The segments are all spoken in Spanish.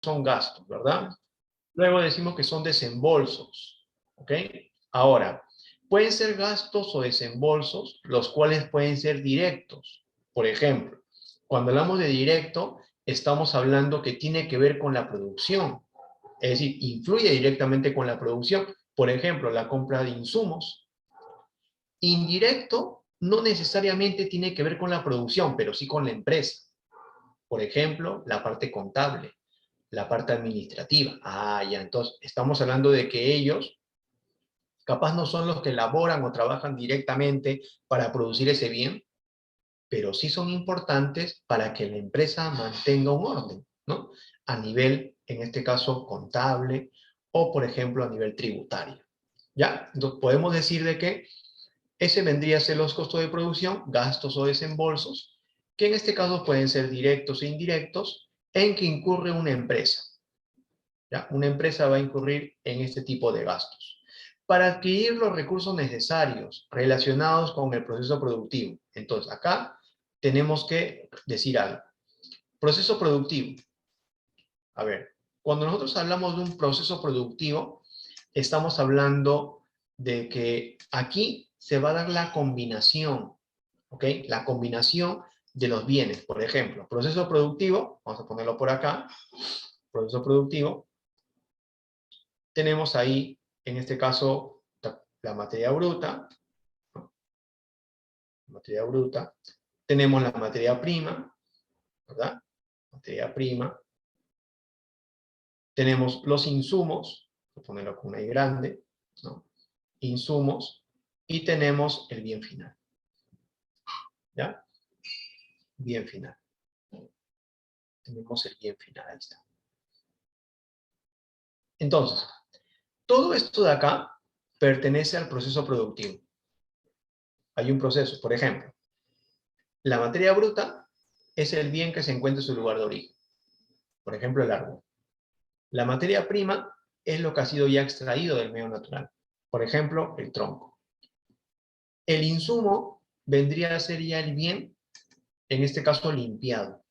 son gastos, ¿verdad? Luego decimos que son desembolsos, ¿ok? Ahora, pueden ser gastos o desembolsos, los cuales pueden ser directos. Por ejemplo, cuando hablamos de directo, estamos hablando que tiene que ver con la producción, es decir, influye directamente con la producción. Por ejemplo, la compra de insumos. Indirecto no necesariamente tiene que ver con la producción, pero sí con la empresa. Por ejemplo, la parte contable, la parte administrativa. Ah, ya, entonces estamos hablando de que ellos capaz no son los que elaboran o trabajan directamente para producir ese bien, pero sí son importantes para que la empresa mantenga un orden, ¿no? A nivel, en este caso, contable o, por ejemplo, a nivel tributario. ¿Ya? Entonces, podemos decir de que ese vendría a ser los costos de producción, gastos o desembolsos, que en este caso pueden ser directos e indirectos, en que incurre una empresa. ¿Ya? Una empresa va a incurrir en este tipo de gastos. Para adquirir los recursos necesarios relacionados con el proceso productivo. Entonces, acá tenemos que decir algo. Proceso productivo. A ver, cuando nosotros hablamos de un proceso productivo, estamos hablando de que aquí se va a dar la combinación, ¿ok? La combinación de los bienes. Por ejemplo, proceso productivo, vamos a ponerlo por acá, proceso productivo, tenemos ahí, en este caso, la materia bruta, ¿no? Materia bruta, tenemos la materia prima, ¿verdad? Materia prima, tenemos los insumos, voy a ponerlo con una I grande, ¿no? Insumos, y tenemos el bien final, ¿ya? Bien final. Tenemos el bien final, ahí está. Entonces, todo esto de acá pertenece al proceso productivo. Hay un proceso, por ejemplo, la materia bruta es el bien que se encuentra en su lugar de origen. Por ejemplo, el árbol. La materia prima es lo que ha sido ya extraído del medio natural. Por ejemplo, el tronco. El insumo vendría a ser ya el bien, en este caso limpiado,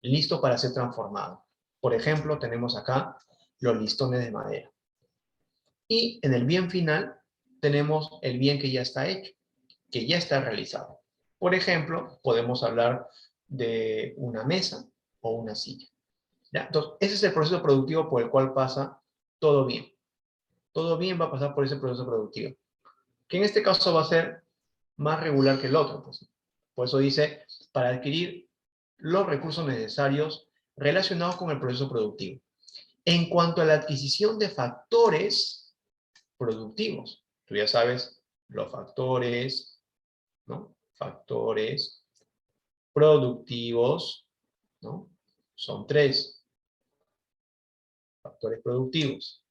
listo para ser transformado. Por ejemplo, tenemos acá los listones de madera. Y en el bien final tenemos el bien que ya está hecho, que ya está realizado. Por ejemplo, podemos hablar de una mesa o una silla. ¿Ya? Entonces, ese es el proceso productivo por el cual pasa todo bien. Todo bien va a pasar por ese proceso productivo, que en este caso va a ser más regular que el otro. Pues. Por eso dice, para adquirir los recursos necesarios relacionados con el proceso productivo. En cuanto a la adquisición de factores productivos, tú ya sabes, los factores, ¿no? Factores productivos, ¿no? Son 3 factores productivos,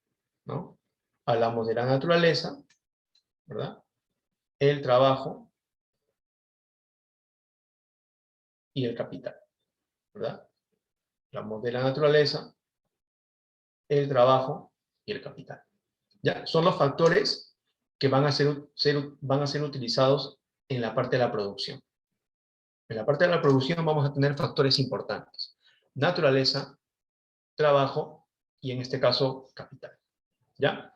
¿no? Hablamos de la naturaleza, ¿verdad? El trabajo y el capital, ¿verdad? Hablamos de la naturaleza, el trabajo y el capital. ¿Ya? Son los factores que van a ser utilizados en la parte de la producción. En la parte de la producción vamos a tener factores importantes. Naturaleza, trabajo y en este caso capital. ¿Ya?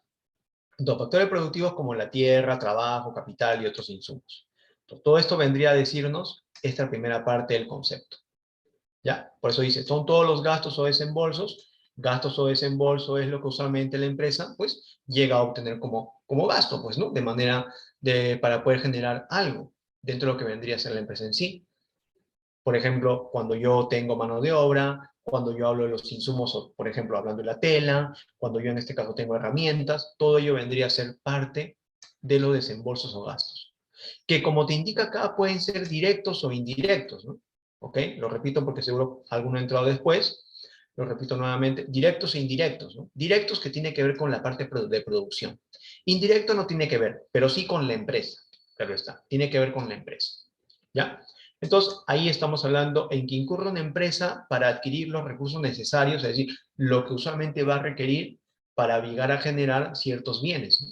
Entonces, factores productivos como la tierra, trabajo, capital y otros insumos. Entonces, todo esto vendría a decirnos esta primera parte del concepto. ¿Ya? Por eso dice, son todos los gastos o desembolsos. Gastos o desembolso es lo que usualmente la empresa, pues, llega a obtener como gasto, pues, ¿no? De manera para poder generar algo dentro de lo que vendría a ser la empresa en sí. Por ejemplo, cuando yo tengo mano de obra, cuando yo hablo de los insumos, por ejemplo, hablando de la tela, cuando yo en este caso tengo herramientas, todo ello vendría a ser parte de los desembolsos o gastos. Que como te indica acá, pueden ser directos o indirectos, ¿no? ¿Ok? Lo repito porque seguro alguno ha entrado después. Lo repito nuevamente, directos e indirectos, ¿no? Directos que tiene que ver con la parte de producción. Indirecto no tiene que ver, pero sí con la empresa. Claro está, tiene que ver con la empresa. ¿Ya? Entonces, ahí estamos hablando en que incurre una empresa para adquirir los recursos necesarios, es decir, lo que usualmente va a requerir para llegar a generar ciertos bienes, ¿no?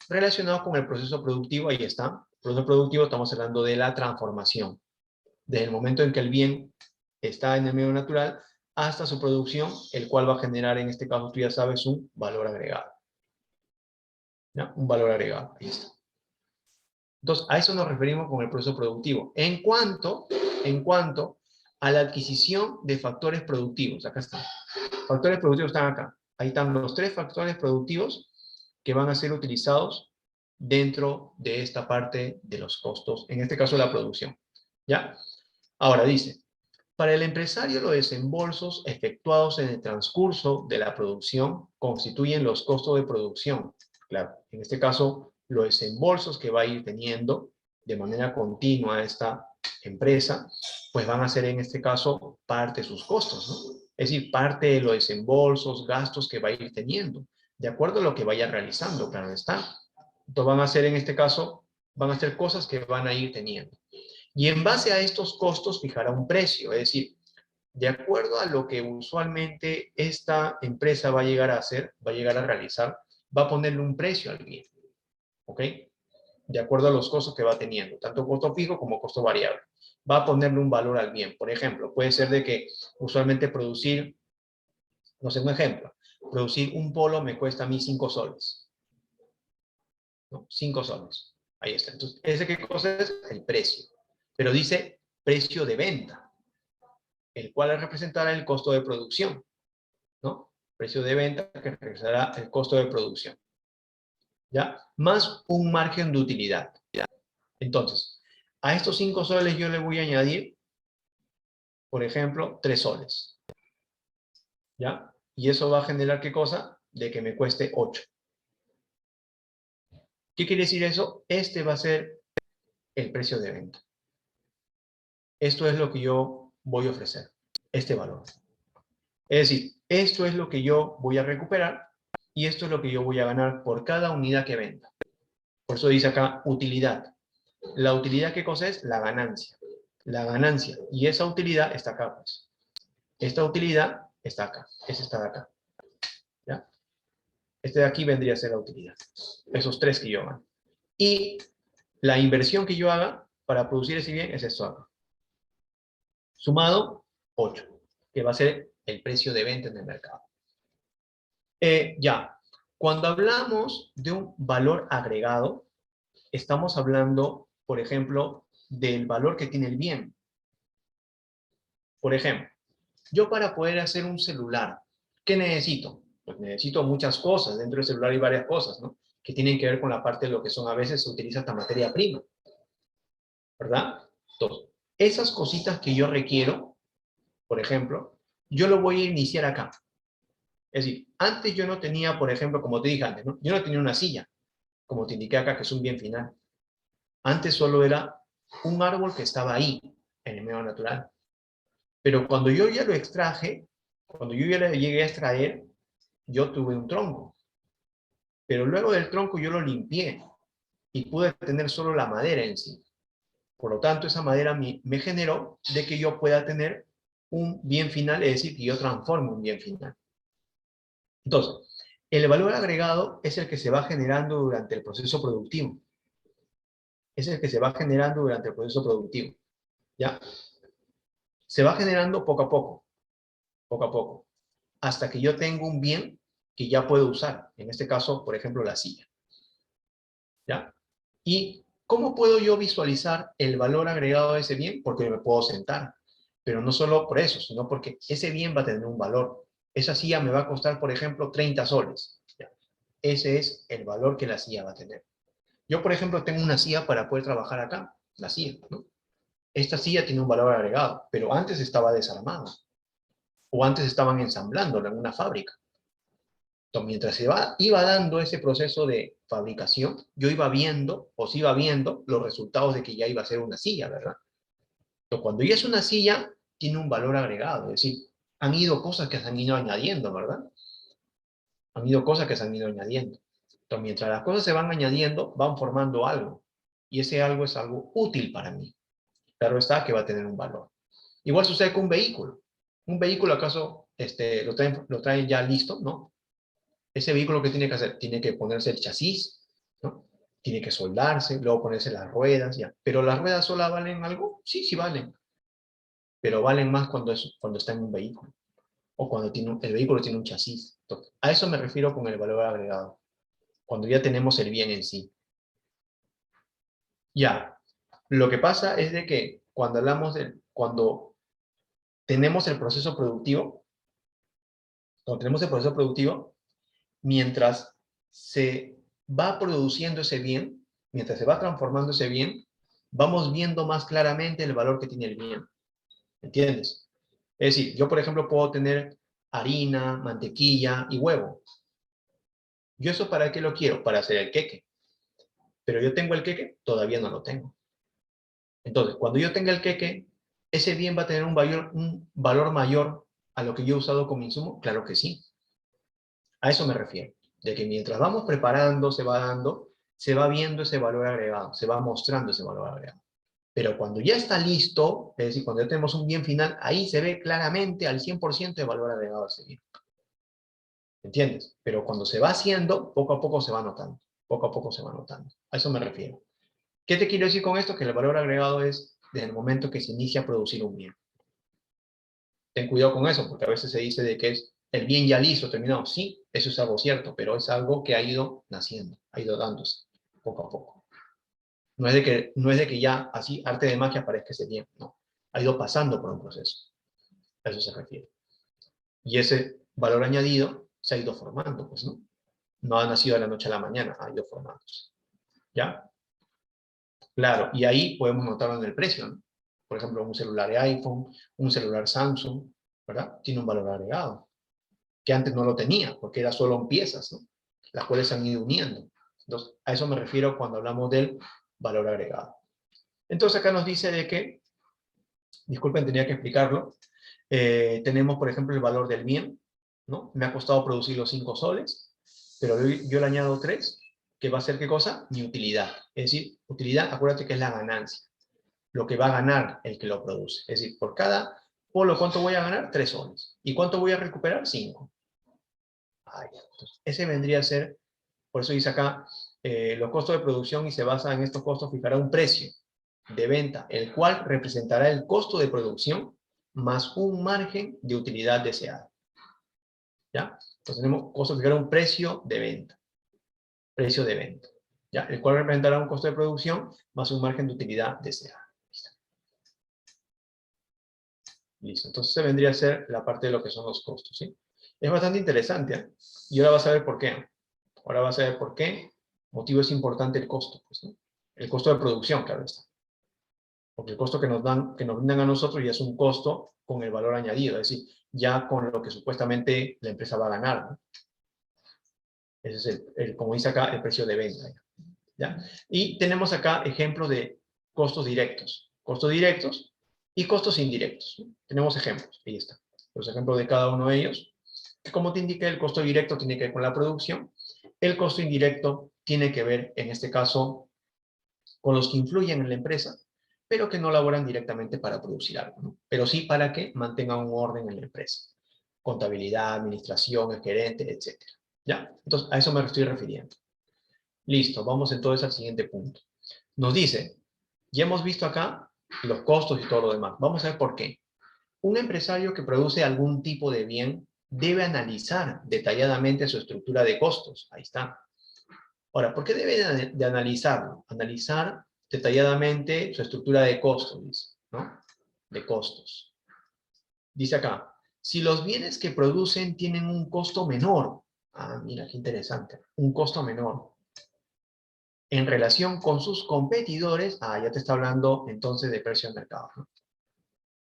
Relacionados con el proceso productivo, ahí está. El proceso productivo estamos hablando de la transformación. Desde el momento en que el bien está en el medio natural, hasta su producción, el cual va a generar, en este caso, tú ya sabes, un valor agregado. ¿Ya? Un valor agregado, ahí está. Entonces, a eso nos referimos con el proceso productivo. En cuanto a la adquisición de factores productivos, acá están. Factores productivos están acá. Ahí están los 3 factores productivos que van a ser utilizados dentro de esta parte de los costos, en este caso la producción. ¿Ya? Ahora dice, para el empresario los desembolsos efectuados en el transcurso de la producción constituyen los costos de producción. Claro, en este caso, los desembolsos que va a ir teniendo de manera continua esta empresa, pues van a ser en este caso parte de sus costos, ¿no? Es decir, parte de los desembolsos, gastos que va a ir teniendo, de acuerdo a lo que vaya realizando, claro está. Entonces van a ser en este caso, van a ser cosas que van a ir teniendo. Y en base a estos costos fijará un precio, es decir, de acuerdo a lo que usualmente esta empresa va a llegar a hacer, va a llegar a realizar, va a ponerle un precio al bien, ¿ok? De acuerdo a los costos que va teniendo, tanto costo fijo como costo variable. Va a ponerle un valor al bien. Por ejemplo, puede ser de que usualmente producir, no sé, un ejemplo, producir un polo me cuesta a mí 5 soles. ¿No? 5 soles. Ahí está. Entonces, ¿ese qué cosa es? El precio. Pero dice precio de venta, el cual representará el costo de producción, ¿no? Precio de venta que representará el costo de producción, ¿ya? Más un margen de utilidad, ¿ya? Entonces, a estos 5 soles yo le voy a añadir, por ejemplo, 3 soles, ¿ya? Y eso va a generar, ¿qué cosa? De que me cueste 8. ¿Qué quiere decir eso? Este va a ser el precio de venta. Esto es lo que yo voy a ofrecer, este valor. Es decir, esto es lo que yo voy a recuperar y esto es lo que yo voy a ganar por cada unidad que venda. Por eso dice acá utilidad. La utilidad, ¿qué cosa es? La ganancia. La ganancia. Y esa utilidad está acá, pues. Esta utilidad está acá. Es esta de acá. ¿Ya? Este de aquí vendría a ser la utilidad. Esos 3 que yo haga. Y la inversión que yo haga para producir ese bien es esto acá. Sumado, 8. Que va a ser el precio de venta en el mercado. Ya. Cuando hablamos de un valor agregado, estamos hablando, por ejemplo, del valor que tiene el bien. Por ejemplo, yo para poder hacer un celular, ¿qué necesito? Pues necesito muchas cosas. Dentro del celular hay varias cosas, ¿no? Que tienen que ver con la parte de lo que son, a veces se utiliza esta materia prima, ¿verdad? Entonces, esas cositas que yo requiero, por ejemplo, yo lo voy a iniciar acá. Es decir, antes yo no tenía, por ejemplo, como te dije antes, ¿no? Yo no tenía una silla, como te indiqué acá, que es un bien final. Antes solo era un árbol que estaba ahí, en el medio natural. Pero cuando yo ya lo extraje, cuando yo ya lo llegué a extraer, yo tuve un tronco. Pero luego del tronco yo lo limpié y pude tener solo la madera en sí. Por lo tanto, esa madera me generó de que yo pueda tener un bien final, es decir, que yo transforme un bien final. Entonces, el valor agregado es el que se va generando durante el proceso productivo. Es el que se va generando durante el proceso productivo. ¿Ya? Se va generando poco a poco, hasta que yo tengo un bien que ya puedo usar. En este caso, por ejemplo, la silla. ¿Ya? ¿Y cómo puedo yo visualizar el valor agregado de ese bien? Porque me puedo sentar. Pero no solo por eso, sino porque ese bien va a tener un valor. Esa silla me va a costar, por ejemplo, 30 soles. ¿Ya? Ese es el valor que la silla va a tener. Yo, por ejemplo, tengo una silla para poder trabajar acá, la silla, ¿no? Esta silla tiene un valor agregado, pero antes estaba desarmada. O antes estaban ensamblándolo en una fábrica. Entonces, mientras iba dando ese proceso de fabricación, yo iba viendo, o se iba viendo, los resultados de que ya iba a ser una silla, ¿verdad? Entonces, cuando ya es una silla, tiene un valor agregado, es decir, han ido cosas que se han ido añadiendo, ¿verdad? Han ido cosas que se han ido añadiendo. Entonces, mientras las cosas se van añadiendo, van formando algo. Y ese algo es algo útil para mí. Claro está que va a tener un valor. Igual sucede con un vehículo. Un vehículo, ¿acaso lo traen ya listo? ¿No? Ese vehículo, ¿qué tiene que hacer? Tiene que ponerse el chasis, ¿no? Tiene que soldarse, luego ponerse las ruedas, ya. ¿Pero las ruedas solas valen algo? Sí, sí valen. Pero valen más cuando está en un vehículo. o cuando el vehículo tiene un chasis. Entonces, a eso me refiero con el valor agregado, cuando ya tenemos el bien en sí. Ya, lo que pasa es de que cuando tenemos el proceso productivo, mientras se va produciendo ese bien, mientras se va transformando ese bien, vamos viendo más claramente el valor que tiene el bien. ¿Entiendes? Es decir, yo por ejemplo puedo tener harina, mantequilla y huevo. ¿Yo eso para qué lo quiero? Para hacer el queque. Pero yo tengo el queque, todavía no lo tengo. Entonces, cuando yo tenga el queque, ¿ese bien va a tener un valor mayor a lo que yo he usado como insumo? Claro que sí. A eso me refiero. De que mientras vamos preparando, se va dando, se va viendo ese valor agregado, se va mostrando ese valor agregado. Pero cuando ya está listo, es decir, cuando ya tenemos un bien final, ahí se ve claramente al 100% el valor agregado a ese bien. ¿Entiendes? Pero cuando se va haciendo, poco a poco se va notando. Poco a poco se va notando. A eso me refiero. ¿Qué te quiero decir con esto? Que el valor agregado es desde el momento que se inicia a producir un bien. Ten cuidado con eso, porque a veces se dice de que es el bien ya listo, terminado. Sí, eso es algo cierto, pero es algo que ha ido naciendo, ha ido dándose poco a poco. No es de que ya así, arte de magia, aparezca ese bien, no. Ha ido pasando por un proceso. A eso se refiere. Y ese valor añadido se ha ido formando, pues, ¿no? No ha nacido de la noche a la mañana, ha ido formándose. ¿Ya? Claro, y ahí podemos notarlo en el precio, ¿no? Por ejemplo, un celular de iPhone, un celular Samsung, ¿verdad? Tiene un valor agregado, que antes no lo tenía, porque era solo en piezas, ¿no? Las cuales se han ido uniendo. Entonces, a eso me refiero cuando hablamos del valor agregado. Entonces, acá nos dice de que, disculpen, tenía que explicarlo, tenemos, por ejemplo, el valor del bien, ¿no? Me ha costado producir los 5 soles, pero yo le añado 3, que va a ser, ¿qué cosa? Mi utilidad. Es decir, utilidad, acuérdate que es la ganancia, lo que va a ganar el que lo produce. Es decir, por cada polo, ¿cuánto voy a ganar? 3 soles. ¿Y cuánto voy a recuperar? 5. Entonces, ese vendría a ser, por eso dice acá, los costos de producción, y se basa en estos costos, fijará un precio de venta, el cual representará el costo de producción más un margen de utilidad deseada. ¿Ya? Entonces tenemos costo de fijar un precio de venta. Precio de venta. ¿Ya? El cual representará un costo de producción más un margen de utilidad deseada. Listo. Entonces se vendría a ser la parte de lo que son los costos, ¿sí? Es bastante interesante, ¿eh? Y ahora vas a ver por qué. Ahora vas a ver por qué motivo es importante el costo, pues, ¿no? El costo de producción, claro está. Porque el costo que nos brindan a nosotros ya es un costo con el valor añadido, es decir, ya con lo que supuestamente la empresa va a ganar, ¿no? Ese es como dice acá, el precio de venta, ¿ya? Y tenemos acá ejemplos de costos directos. Costos directos y costos indirectos, ¿no? Tenemos ejemplos, ahí está. Los ejemplos de cada uno de ellos. Como te indiqué, el costo directo tiene que ver con la producción. El costo indirecto tiene que ver, en este caso, con los que influyen en la empresa, pero que no laboran directamente para producir algo, ¿no? Pero sí para que mantengan un orden en la empresa. Contabilidad, administración, el gerente, etc. ¿Ya? Entonces, a eso me estoy refiriendo. Listo, vamos entonces al siguiente punto. Nos dice, ya hemos visto acá los costos y todo lo demás. Vamos a ver por qué. Un empresario que produce algún tipo de bien debe analizar detalladamente su estructura de costos. Ahí está. Ahora, ¿por qué debe de analizarlo? Analizar detalladamente su estructura de costos, dice, ¿no? De costos. Dice acá, si los bienes que producen tienen un costo menor, mira qué interesante, un costo menor, en relación con sus competidores, ya te está hablando entonces de precio de mercado, ¿no?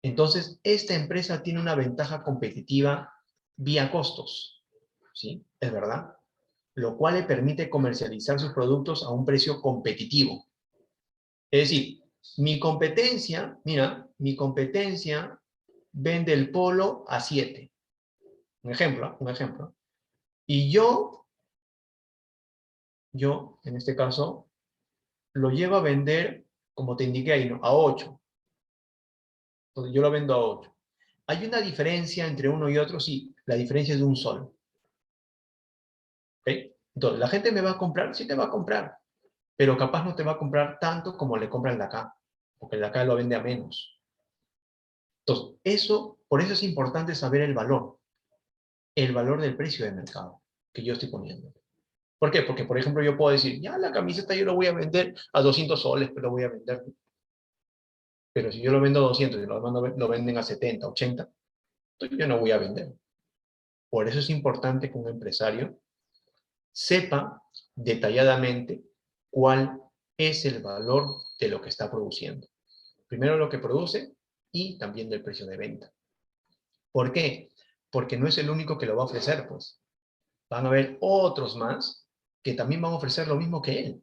Entonces, esta empresa tiene una ventaja competitiva vía costos, ¿sí? Es verdad. Lo cual le permite comercializar sus productos a un precio competitivo. Es decir, mi competencia, mira, mi competencia vende el polo a 7. Un ejemplo, un ejemplo. Y yo, en este caso, lo llevo a vender, como te indiqué ahí, ¿no? A 8. Entonces yo lo vendo a 8. ¿Hay una diferencia entre uno y otro? Sí, la diferencia es de un sol. ¿Okay? Entonces, ¿la gente me va a comprar? Sí te va a comprar, pero capaz no te va a comprar tanto como le compra el de acá, porque el de acá lo vende a menos. Entonces, por eso es importante saber el valor. el valor del precio de mercado que yo estoy poniendo. ¿Por qué? Porque, por ejemplo, yo puedo decir, ya la camiseta yo lo voy a vender a 200 soles, pero lo voy a vender. Pero si yo lo vendo a 200 y los demás lo venden a 70, 80, entonces yo no voy a vender. Por eso es importante que un empresario sepa detalladamente cuál es el valor de lo que está produciendo. Primero lo que produce y también del precio de venta. ¿Por qué? Porque no es el único que lo va a ofrecer, pues. Van a haber otros más que también van a ofrecer lo mismo que él.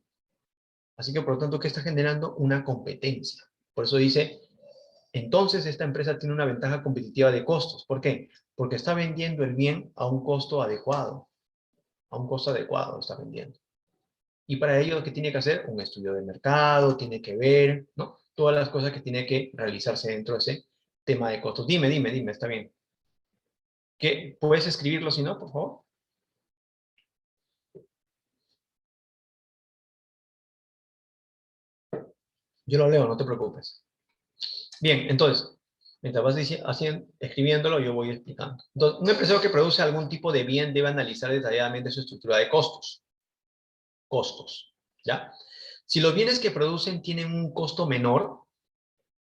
Así que, por lo tanto, ¿qué está generando? Una competencia. Por eso dice, entonces esta empresa tiene una ventaja competitiva de costos. ¿Por qué? Porque está vendiendo el bien a un costo adecuado. A un costo adecuado lo está vendiendo. Y para ello, ¿qué tiene que hacer? Un estudio de mercado, tiene que ver, ¿no? Todas las cosas que tiene que realizarse dentro de ese tema de costos. Dime, está bien. ¿Qué? ¿Puedes escribirlo si no, por favor? Yo lo leo, no te preocupes. Bien, entonces, mientras vas escribiéndolo, yo voy explicando. Entonces, un empresario que produce algún tipo de bien debe analizar detalladamente su estructura de costos. Costos, ¿ya? Si los bienes que producen tienen un costo menor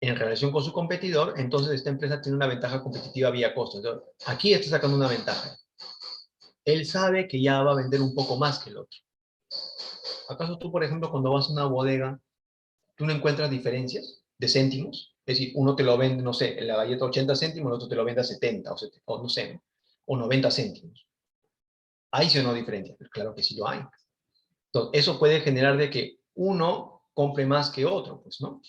en relación con su competidor, entonces esta empresa tiene una ventaja competitiva vía costo. Entonces, aquí está sacando una ventaja. Él sabe que ya va a vender un poco más que el otro. ¿Acaso tú, por ejemplo, cuando vas a una bodega, tú no encuentras diferencias de céntimos? Es decir, uno te lo vende, no sé, en la galleta 80 céntimos, el otro te lo vende a 70 o no sé, ¿no? O 90 céntimos. ¿Hay sí o no diferencia? Pues claro que sí lo hay. Entonces, eso puede generar de que uno compre más que otro, pues, ¿no?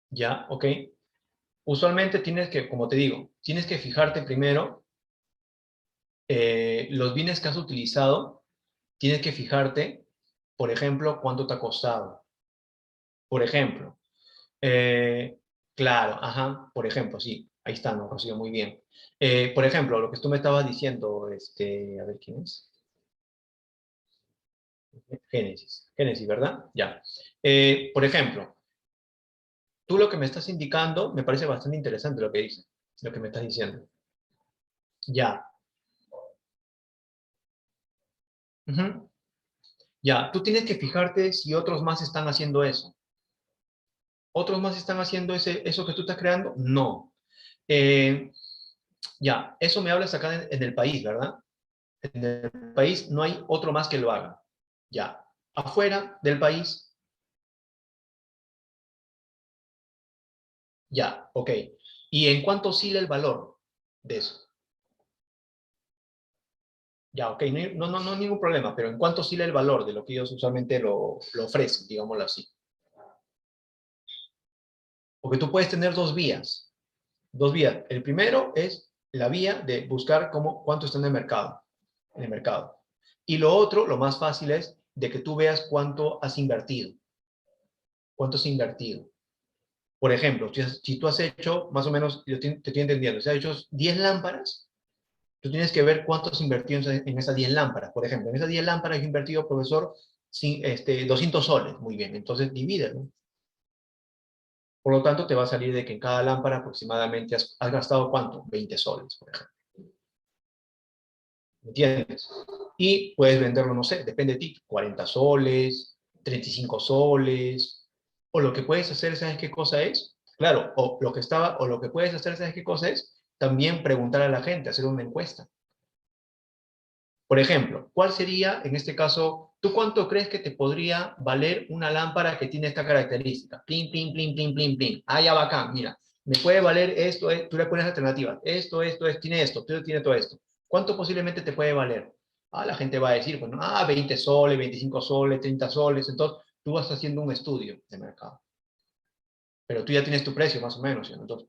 Ya, ok. Usualmente tienes que, como te digo, tienes que fijarte primero los bienes que has utilizado, tienes que fijarte, por ejemplo, cuánto te ha costado. Por ejemplo, eh, claro, ajá, por ejemplo, sí, ahí está, no, Rocío, muy bien. Por ejemplo, lo que tú me estabas diciendo, a ver quién es. Génesis, ¿verdad? Ya. Por ejemplo, tú lo que me estás indicando me parece bastante interesante lo que dices, lo que me estás diciendo. Ya. Ujú. Ya, tú tienes que fijarte si otros más están haciendo eso. ¿Otros más están haciendo eso que tú estás creando? No. Eh, ya, eso me hablas acá en el país, ¿verdad? En el país no hay otro más que lo haga. Ya. Afuera del país, ya, ok. ¿Y en cuánto oscila el valor de eso? Ya, ok, no, ningún problema, pero ¿en cuánto oscila el valor de lo que ellos usualmente lo ofrecen, digámoslo así? Porque tú puedes tener dos vías. Dos vías. El primero es la vía de buscar cuánto está en el mercado. Y lo otro, lo más fácil es de que tú veas cuánto has invertido. ¿Cuánto has invertido? Por ejemplo, si tú has hecho, más o menos, yo te estoy entendiendo, si has hecho 10 lámparas, tú tienes que ver cuánto has invertido en esas 10 lámparas. Por ejemplo, en esas 10 lámparas he invertido, profesor, 200 soles. Muy bien, entonces divídelo. Por lo tanto, te va a salir de que en cada lámpara aproximadamente has gastado ¿cuánto? 20 soles, por ejemplo. ¿Me entiendes? Y puedes venderlo, no sé, depende de ti, 40 soles, 35 soles, o lo que puedes hacer, ¿sabes qué cosa es? Claro, o lo que puedes hacer, ¿sabes qué cosa es? También preguntar a la gente, hacer una encuesta. Por ejemplo, ¿cuál sería, en este caso, tú cuánto crees que te podría valer una lámpara que tiene esta característica? Plim, plim, plim, plim, plim, plim. Ah, ya bacán, mira, me puede valer esto, tú le pones alternativas, tiene esto, tiene todo esto. ¿Cuánto posiblemente te puede valer? Ah, la gente va a decir, bueno, 20 soles, 25 soles, 30 soles, entonces tú vas haciendo un estudio de mercado. Pero tú ya tienes tu precio más o menos, ¿sí? Entonces,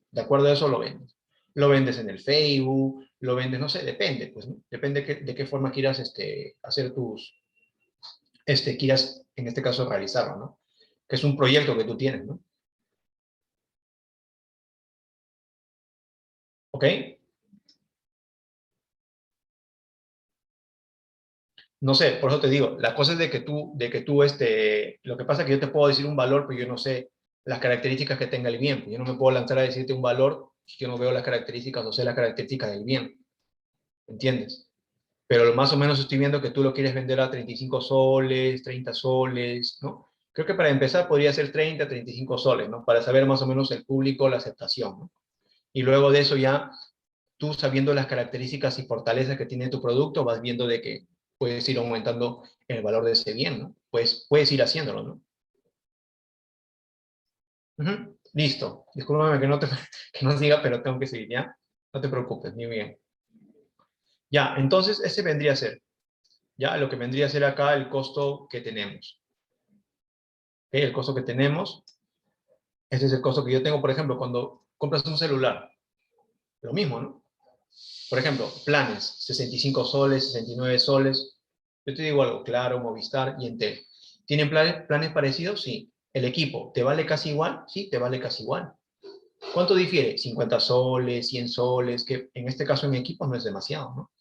de acuerdo a eso lo vendes. Lo vendes en el Facebook, lo vendes, no sé, depende, pues, ¿no? Depende de qué forma quieras hacer quieras, en este caso, realizarlo, ¿no? Que es un proyecto que tú tienes, ¿no? ¿Ok? No sé, por eso te digo, la cosa es lo que pasa es que yo te puedo decir un valor, pero yo no sé las características que tenga el bien. Yo no me puedo lanzar a decirte un valor si yo no veo las características o sé las características del bien. ¿Entiendes? Pero más o menos estoy viendo que tú lo quieres vender a 35 soles, 30 soles, ¿no? Creo que para empezar podría ser 30, 35 soles, ¿no? Para saber más o menos el público, la aceptación, ¿no? Y luego de eso ya, tú sabiendo las características y fortalezas que tiene tu producto, vas viendo de que puedes ir aumentando el valor de ese bien, ¿no? Pues puedes ir haciéndolo, ¿no? Ujú. Listo. Discúlpame que no te, que no diga, pero tengo que seguir, ¿ya? No te preocupes, muy bien. Ya, entonces ese vendría a ser, ya, lo que vendría a ser acá el costo que tenemos. ¿Ok? El costo que tenemos, ese es el costo que yo tengo, por ejemplo, cuando compras un celular. Lo mismo, ¿no? Por ejemplo, planes, 65 soles, 69 soles. Yo te digo algo, Claro, Movistar y Entel. ¿Tienen planes parecidos? Sí. ¿El equipo te vale casi igual? Sí, te vale casi igual. ¿Cuánto difiere? 50 soles, 100 soles, que en este caso en equipos no es demasiado, ¿no?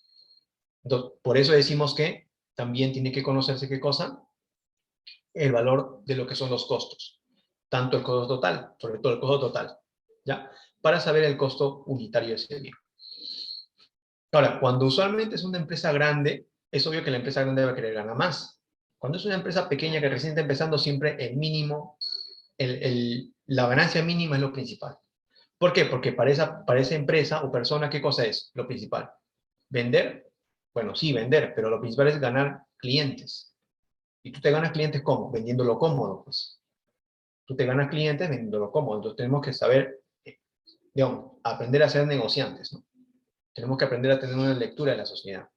Entonces, por eso decimos que también tiene que conocerse qué cosa, el valor de lo que son los costos. Tanto el costo total, sobre todo el costo total, ¿ya? Para saber el costo unitario de ese bien. Ahora, cuando usualmente es una empresa grande, es obvio que la empresa grande va a querer ganar más. Cuando es una empresa pequeña que recién está empezando, siempre el mínimo, la ganancia mínima es lo principal. ¿Por qué? Porque para esa empresa o persona, ¿qué cosa es lo principal? ¿Vender? Bueno, sí, vender, pero lo principal es ganar clientes. ¿Y tú te ganas clientes cómo? Vendiéndolo cómodo, pues. Tú te ganas clientes vendiéndolo cómodo. Entonces tenemos que saber, digamos, aprender a ser negociantes, ¿no? Tenemos que aprender a tener una lectura de la sociedad.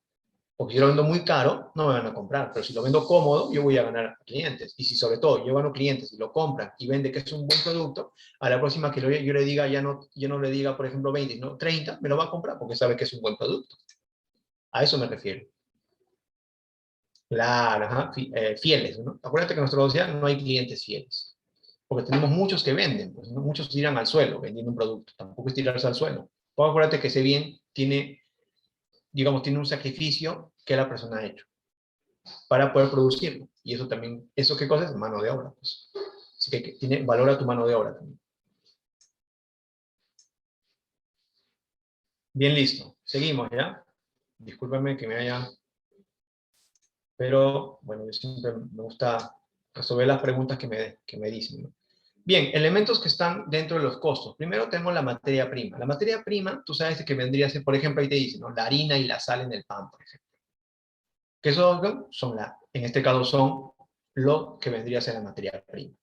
Porque si yo lo vendo muy caro, no me van a comprar. Pero si lo vendo cómodo, yo voy a ganar clientes. Y si sobre todo yo gano clientes y lo compran y vende que es un buen producto, a la próxima que yo le diga, yo no le diga, por ejemplo, 20, sino 30, me lo va a comprar porque sabe que es un buen producto. A eso me refiero. Claro, ajá, fieles, ¿no? Acuérdate que en nuestra sociedad no hay clientes fieles. Porque tenemos muchos que venden, pues, ¿no? Muchos tiran al suelo vendiendo un producto. Tampoco es tirarse al suelo. Pues acuérdate que ese bien tiene, digamos, tiene un sacrificio que la persona ha hecho para poder producirlo. Y eso también, ¿eso qué cosa es? Mano de obra, pues. Así que tiene valor a tu mano de obra también. Bien, listo. Seguimos, ¿ya? Discúlpame que me haya... Pero, bueno, yo siempre me gusta resolver las preguntas que me dicen, ¿no? Bien, elementos que están dentro de los costos. Primero tenemos la materia prima. La materia prima, tú sabes que vendría a ser, por ejemplo, ahí te dicen, ¿no? La harina y la sal en el pan, por ejemplo. ¿Qué son en este caso son lo que vendría a ser la materia prima.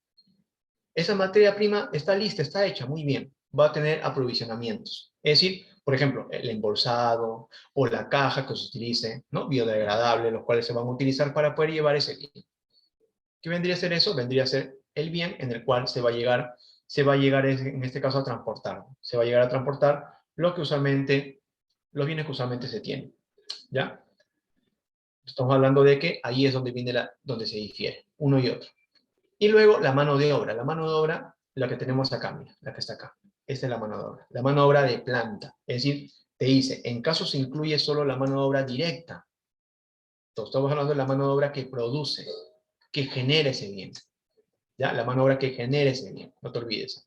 Esa materia prima está lista, está hecha, muy bien. Va a tener aprovisionamientos. Es decir, por ejemplo, el embolsado o la caja que se utilice, ¿no? Biodegradable, los cuales se van a utilizar para poder llevar ese bien. ¿Qué vendría a ser eso? Vendría a ser el bien en el cual se va a llegar en este caso a transportar. Se va a llegar a transportar los bienes que usualmente se tienen. ¿Ya? Estamos hablando de que ahí es donde donde se difiere, uno y otro. Y luego la mano de obra. La mano de obra, la que tenemos acá, mira, la que está acá. Esta es la mano de obra. La mano de obra de planta. Es decir, te dice, en caso se incluye solo la mano de obra directa. Entonces, estamos hablando de la mano de obra que produce, que genera ese bien. ¿Ya? La mano de obra que genera ese bien. No te olvides.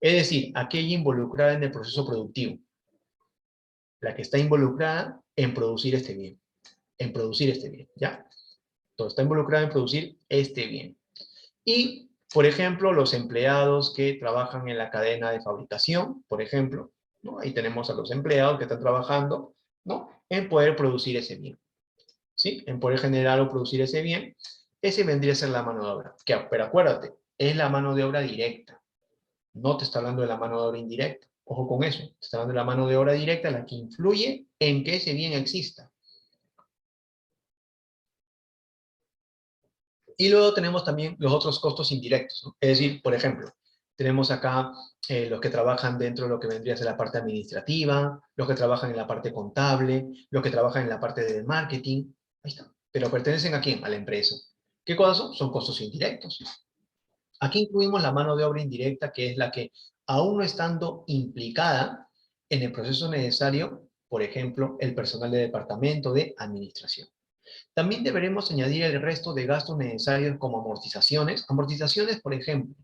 Es decir, aquella involucrada en el proceso productivo. La que está involucrada en producir este bien. En producir este bien. ¿Ya? Entonces, está involucrada en producir este bien. Y, por ejemplo, los empleados que trabajan en la cadena de fabricación, por ejemplo, ¿no? Ahí tenemos a los empleados que están trabajando, ¿no? En poder producir ese bien, ¿sí? En poder generar o producir ese bien. Ese vendría a ser la mano de obra. Pero acuérdate, es la mano de obra directa. No te está hablando de la mano de obra indirecta. Ojo con eso. Te está hablando de la mano de obra directa, la que influye en que ese bien exista. Y luego tenemos también los otros costos indirectos, ¿no? Es decir, por ejemplo, tenemos acá los que trabajan dentro de lo que vendría a ser la parte administrativa, los que trabajan en la parte contable, los que trabajan en la parte de marketing. Ahí está. Pero pertenecen a quién? A la empresa. ¿Qué cosas son? Son costos indirectos. Aquí incluimos la mano de obra indirecta, que es la que, aún no estando implicada en el proceso necesario, por ejemplo, el personal de departamento de administración. También deberemos añadir el resto de gastos necesarios como amortizaciones. Amortizaciones, por ejemplo,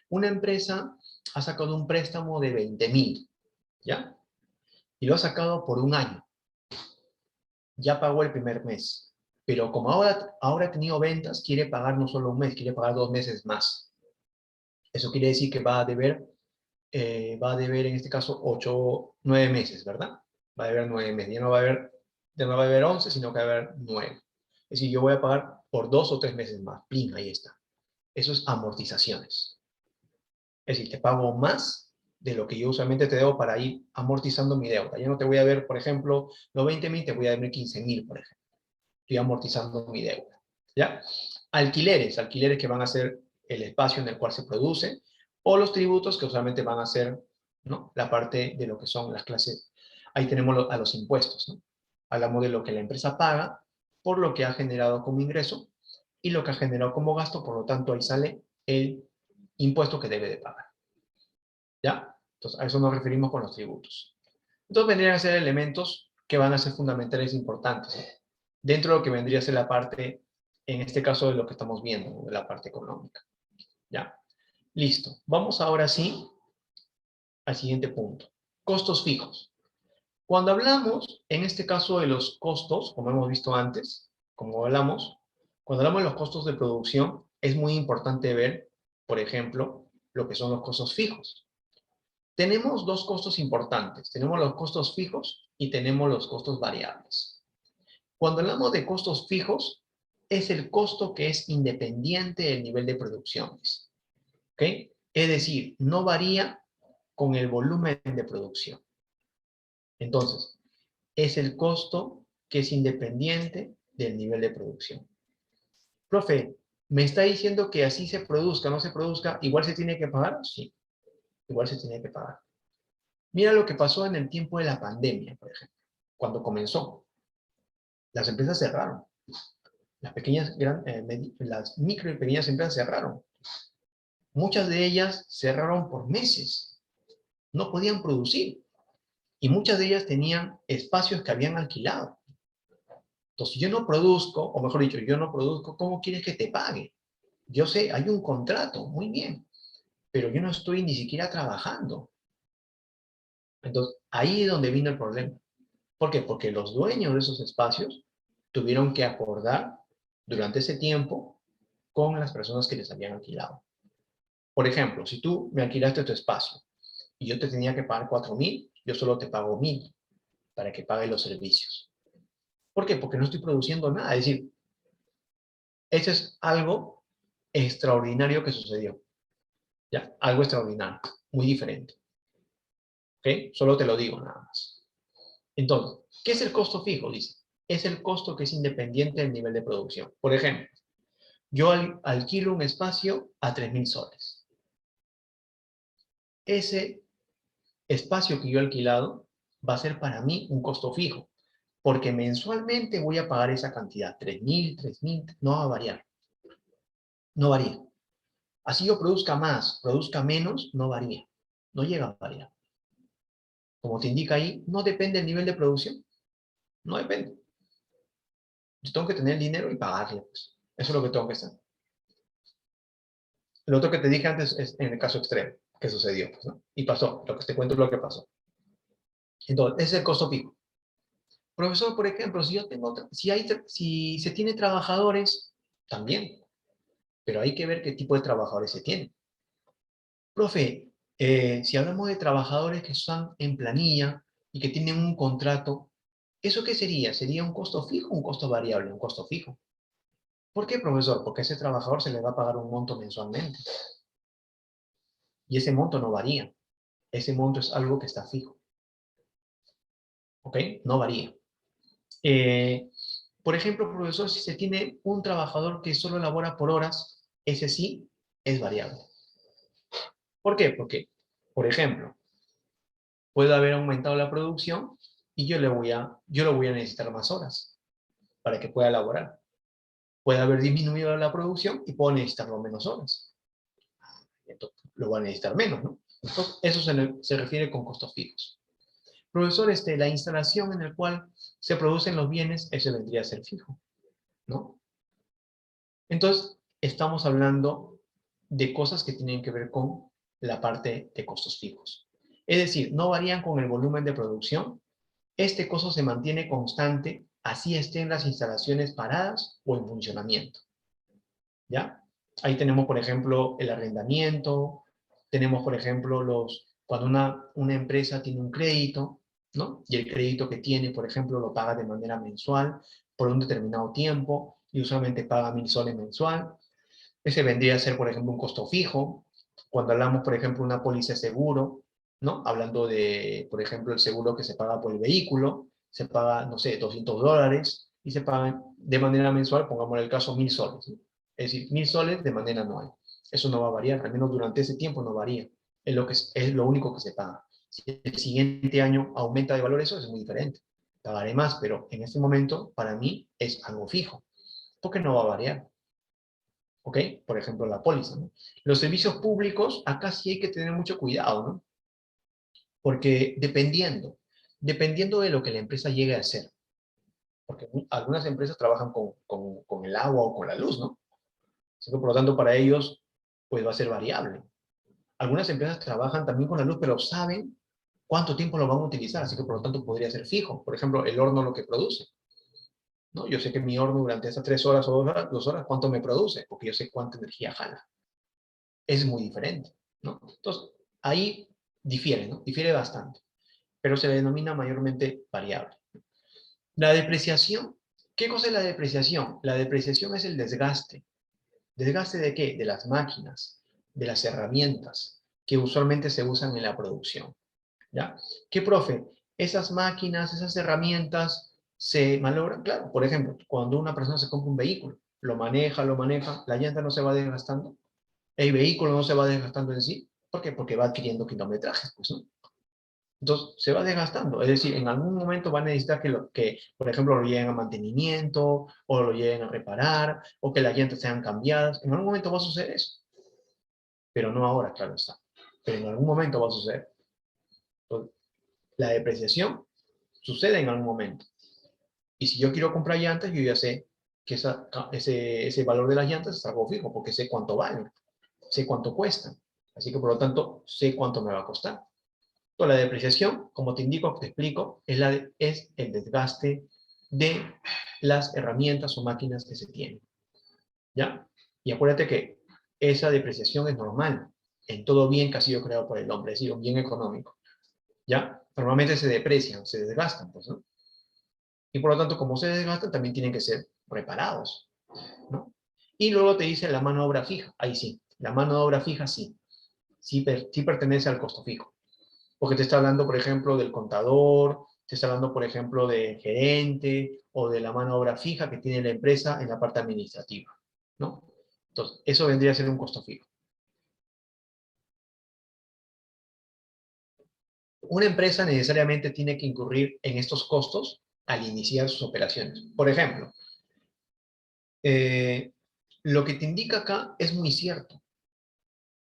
una empresa ha sacado un préstamo de 20.000, ¿ya? Y lo ha sacado por un año. Ya pagó el primer mes. Pero como ahora ha tenido ventas, quiere pagar no solo un mes, quiere pagar 2 meses más. Eso quiere decir que va a deber en este caso 9 meses, ¿verdad? Va a deber 9 meses. Ya no va a haber 11, sino que va a haber 9. Es decir, yo voy a pagar por 2 o 3 meses más. ¡Pling! Ahí está. Eso es amortizaciones. Es decir, te pago más de lo que yo usualmente te debo para ir amortizando mi deuda. Ya no te voy a ver, por ejemplo, los 20.000, te voy a dar 15.000, por ejemplo. Estoy amortizando mi deuda. ¿Ya? Alquileres que van a ser el espacio en el cual se produce, o los tributos que usualmente van a ser, ¿no?, la parte de lo que son las clases. Ahí tenemos a los impuestos, ¿no? Hablamos de lo que la empresa paga por lo que ha generado como ingreso y lo que ha generado como gasto, por lo tanto ahí sale el impuesto que debe de pagar. ¿Ya? Entonces a eso nos referimos con los tributos. Entonces vendrían a ser elementos que van a ser fundamentales e importantes, ¿no?, dentro de lo que vendría a ser la parte, en este caso, de lo que estamos viendo, ¿no?, de la parte económica. ¿Ya? Listo. Vamos ahora sí al siguiente punto. Costos fijos. Cuando hablamos, en este caso, de los costos, como hemos visto antes, cuando hablamos de los costos de producción, es muy importante ver, por ejemplo, lo que son los costos fijos. Tenemos dos costos importantes. Tenemos los costos fijos y tenemos los costos variables. Cuando hablamos de costos fijos, es el costo que es independiente del nivel de producciones. ¿Ok? Es decir, no varía con el volumen de producción. Entonces, es el costo que es independiente del nivel de producción. Profe, ¿me está diciendo que así se produzca o no se produzca, igual se tiene que pagar? Sí, igual se tiene que pagar. Mira lo que pasó en el tiempo de la pandemia, por ejemplo, cuando comenzó. Las empresas cerraron. Las micro y pequeñas empresas cerraron. Muchas de ellas cerraron por meses. No podían producir. Y muchas de ellas tenían espacios que habían alquilado. Entonces, si yo no produzco, o mejor dicho, yo no produzco, ¿cómo quieres que te pague? Yo sé, hay un contrato, muy bien, pero yo no estoy ni siquiera trabajando. Entonces, ahí es donde vino el problema. ¿Por qué? Porque los dueños de esos espacios tuvieron que acordar durante ese tiempo con las personas que les habían alquilado. Por ejemplo, si tú me alquilaste tu espacio y yo te tenía que pagar 4.000, yo solo te pago 1.000 para que pague los servicios. ¿Por qué? Porque no estoy produciendo nada. Es decir, eso es algo extraordinario que sucedió. ¿Ya? Algo extraordinario, muy diferente. ¿Ok? Solo te lo digo nada más. Entonces, ¿qué es el costo fijo? Dice, es el costo que es independiente del nivel de producción. Por ejemplo, yo alquilo un espacio a 3.000 soles. Ese espacio que yo he alquilado va a ser para mí un costo fijo, porque mensualmente voy a pagar esa cantidad, 3.000, no va a variar, no varía. Así yo produzca más, produzca menos, no varía, no llega a variar. Como te indica ahí, no depende del nivel de producción, no depende. Yo tengo que tener el dinero y pagarle, pues. Eso es lo que tengo que hacer. Lo otro que te dije antes es en el caso extremo, que sucedió, pues, ¿no? Y pasó, lo que te cuento es lo que pasó. Entonces, ese es el costo fijo. Profesor, por ejemplo, si se tiene trabajadores, también, pero hay que ver qué tipo de trabajadores se tienen. Profe, si hablamos de trabajadores que están en planilla y que tienen un contrato, ¿eso qué sería? ¿Sería un costo fijo o un costo variable? Un costo fijo. ¿Por qué, profesor? Porque a ese trabajador se le va a pagar un monto mensualmente y ese monto no varía. Ese monto es algo que está fijo. ¿Ok? No varía. Eh, por ejemplo, profesor, si se tiene un trabajador que solo labora por horas, ese sí es variable. ¿Por qué? Porque, por ejemplo, puede haber aumentado la producción y yo lo voy a necesitar más horas para que pueda laborar. Puede haber disminuido la producción y puedo necesitarlo menos horas. Entonces, lo va a necesitar menos, ¿no? Entonces, eso se refiere con costos fijos. Profesor, la instalación en la cual se producen los bienes, ese vendría a ser fijo. ¿no? Entonces, estamos hablando de cosas que tienen que ver con la parte de costos fijos. Es decir, no varían con el volumen de producción. Este costo se mantiene constante, así estén las instalaciones paradas o en funcionamiento. ¿Ya? Ahí tenemos, por ejemplo, el arrendamiento, tenemos, por ejemplo, cuando una empresa tiene un crédito, ¿no? Y el crédito que tiene, por ejemplo, lo paga de manera mensual por un determinado tiempo y usualmente paga 1.000 soles mensual. Ese vendría a ser, por ejemplo, un costo fijo. Cuando hablamos, por ejemplo, de una póliza de seguro, ¿no? Hablando de, por ejemplo, el seguro que se paga por el vehículo, se paga, no sé, $200 y se paga de manera mensual, pongamos el caso, 1.000 soles, ¿no? Es decir, 1.000 soles de manera anual. Eso no va a variar, al menos durante ese tiempo no varía. Es lo único que se paga. Si el siguiente año aumenta de valor, eso es muy diferente. Pagaré más, pero en este momento, para mí, es algo fijo, porque no va a variar. ¿Ok? Por ejemplo, la póliza, ¿no? Los servicios públicos, acá sí hay que tener mucho cuidado, ¿no? Porque dependiendo de lo que la empresa llegue a hacer, porque algunas empresas trabajan con el agua o con la luz, ¿no? Así que, por lo tanto, para ellos, pues va a ser variable. Algunas empresas trabajan también con la luz, pero saben cuánto tiempo lo van a utilizar, así que, por lo tanto, podría ser fijo. Por ejemplo, el horno lo que produce, ¿no? Yo sé que mi horno durante esas 3 horas o 2 horas, ¿cuánto me produce? Porque yo sé cuánta energía jala. Es muy diferente, ¿no? Entonces, ahí difiere, ¿no? Difiere bastante, pero se denomina mayormente variable. La depreciación. ¿Qué cosa es la depreciación? La depreciación es el desgaste. ¿Desgaste de qué? De las máquinas, de las herramientas que usualmente se usan en la producción, ¿ya? ¿Qué, profe? Esas máquinas, esas herramientas se malogran. Claro, por ejemplo, cuando una persona se compra un vehículo, lo maneja, la llanta no se va desgastando, el vehículo no se va desgastando en sí. ¿Por qué? Porque va adquiriendo kilometrajes, pues, ¿no? Entonces, se va desgastando. Es decir, en algún momento va a necesitar que, por ejemplo, lo lleven a mantenimiento, o lo lleven a reparar, o que las llantas sean cambiadas. En algún momento va a suceder eso. Pero no ahora, claro está. Pero en algún momento va a suceder. Entonces, la depreciación sucede en algún momento. Y si yo quiero comprar llantas, yo ya sé que ese valor de las llantas es algo fijo, porque sé cuánto valen, sé cuánto cuestan. Así que, por lo tanto, sé cuánto me va a costar. La depreciación, como te indico, te explico, es el desgaste de las herramientas o máquinas que se tienen. ¿Ya? Y acuérdate que esa depreciación es normal en todo bien que ha sido creado por el hombre, es decir, un bien económico. ¿Ya? Normalmente se deprecian, se desgastan, pues, ¿no? Y por lo tanto, como se desgastan, también tienen que ser reparados, ¿no? Y luego te dice la mano de obra fija. Ahí sí, la mano de obra fija sí, sí pertenece al costo fijo. Porque te está hablando, por ejemplo, del contador, te está hablando, por ejemplo, del gerente o de la mano de obra fija que tiene la empresa en la parte administrativa, ¿no? Entonces, eso vendría a ser un costo fijo. Una empresa necesariamente tiene que incurrir en estos costos al iniciar sus operaciones. Por ejemplo, eh, lo que te indica acá es muy cierto.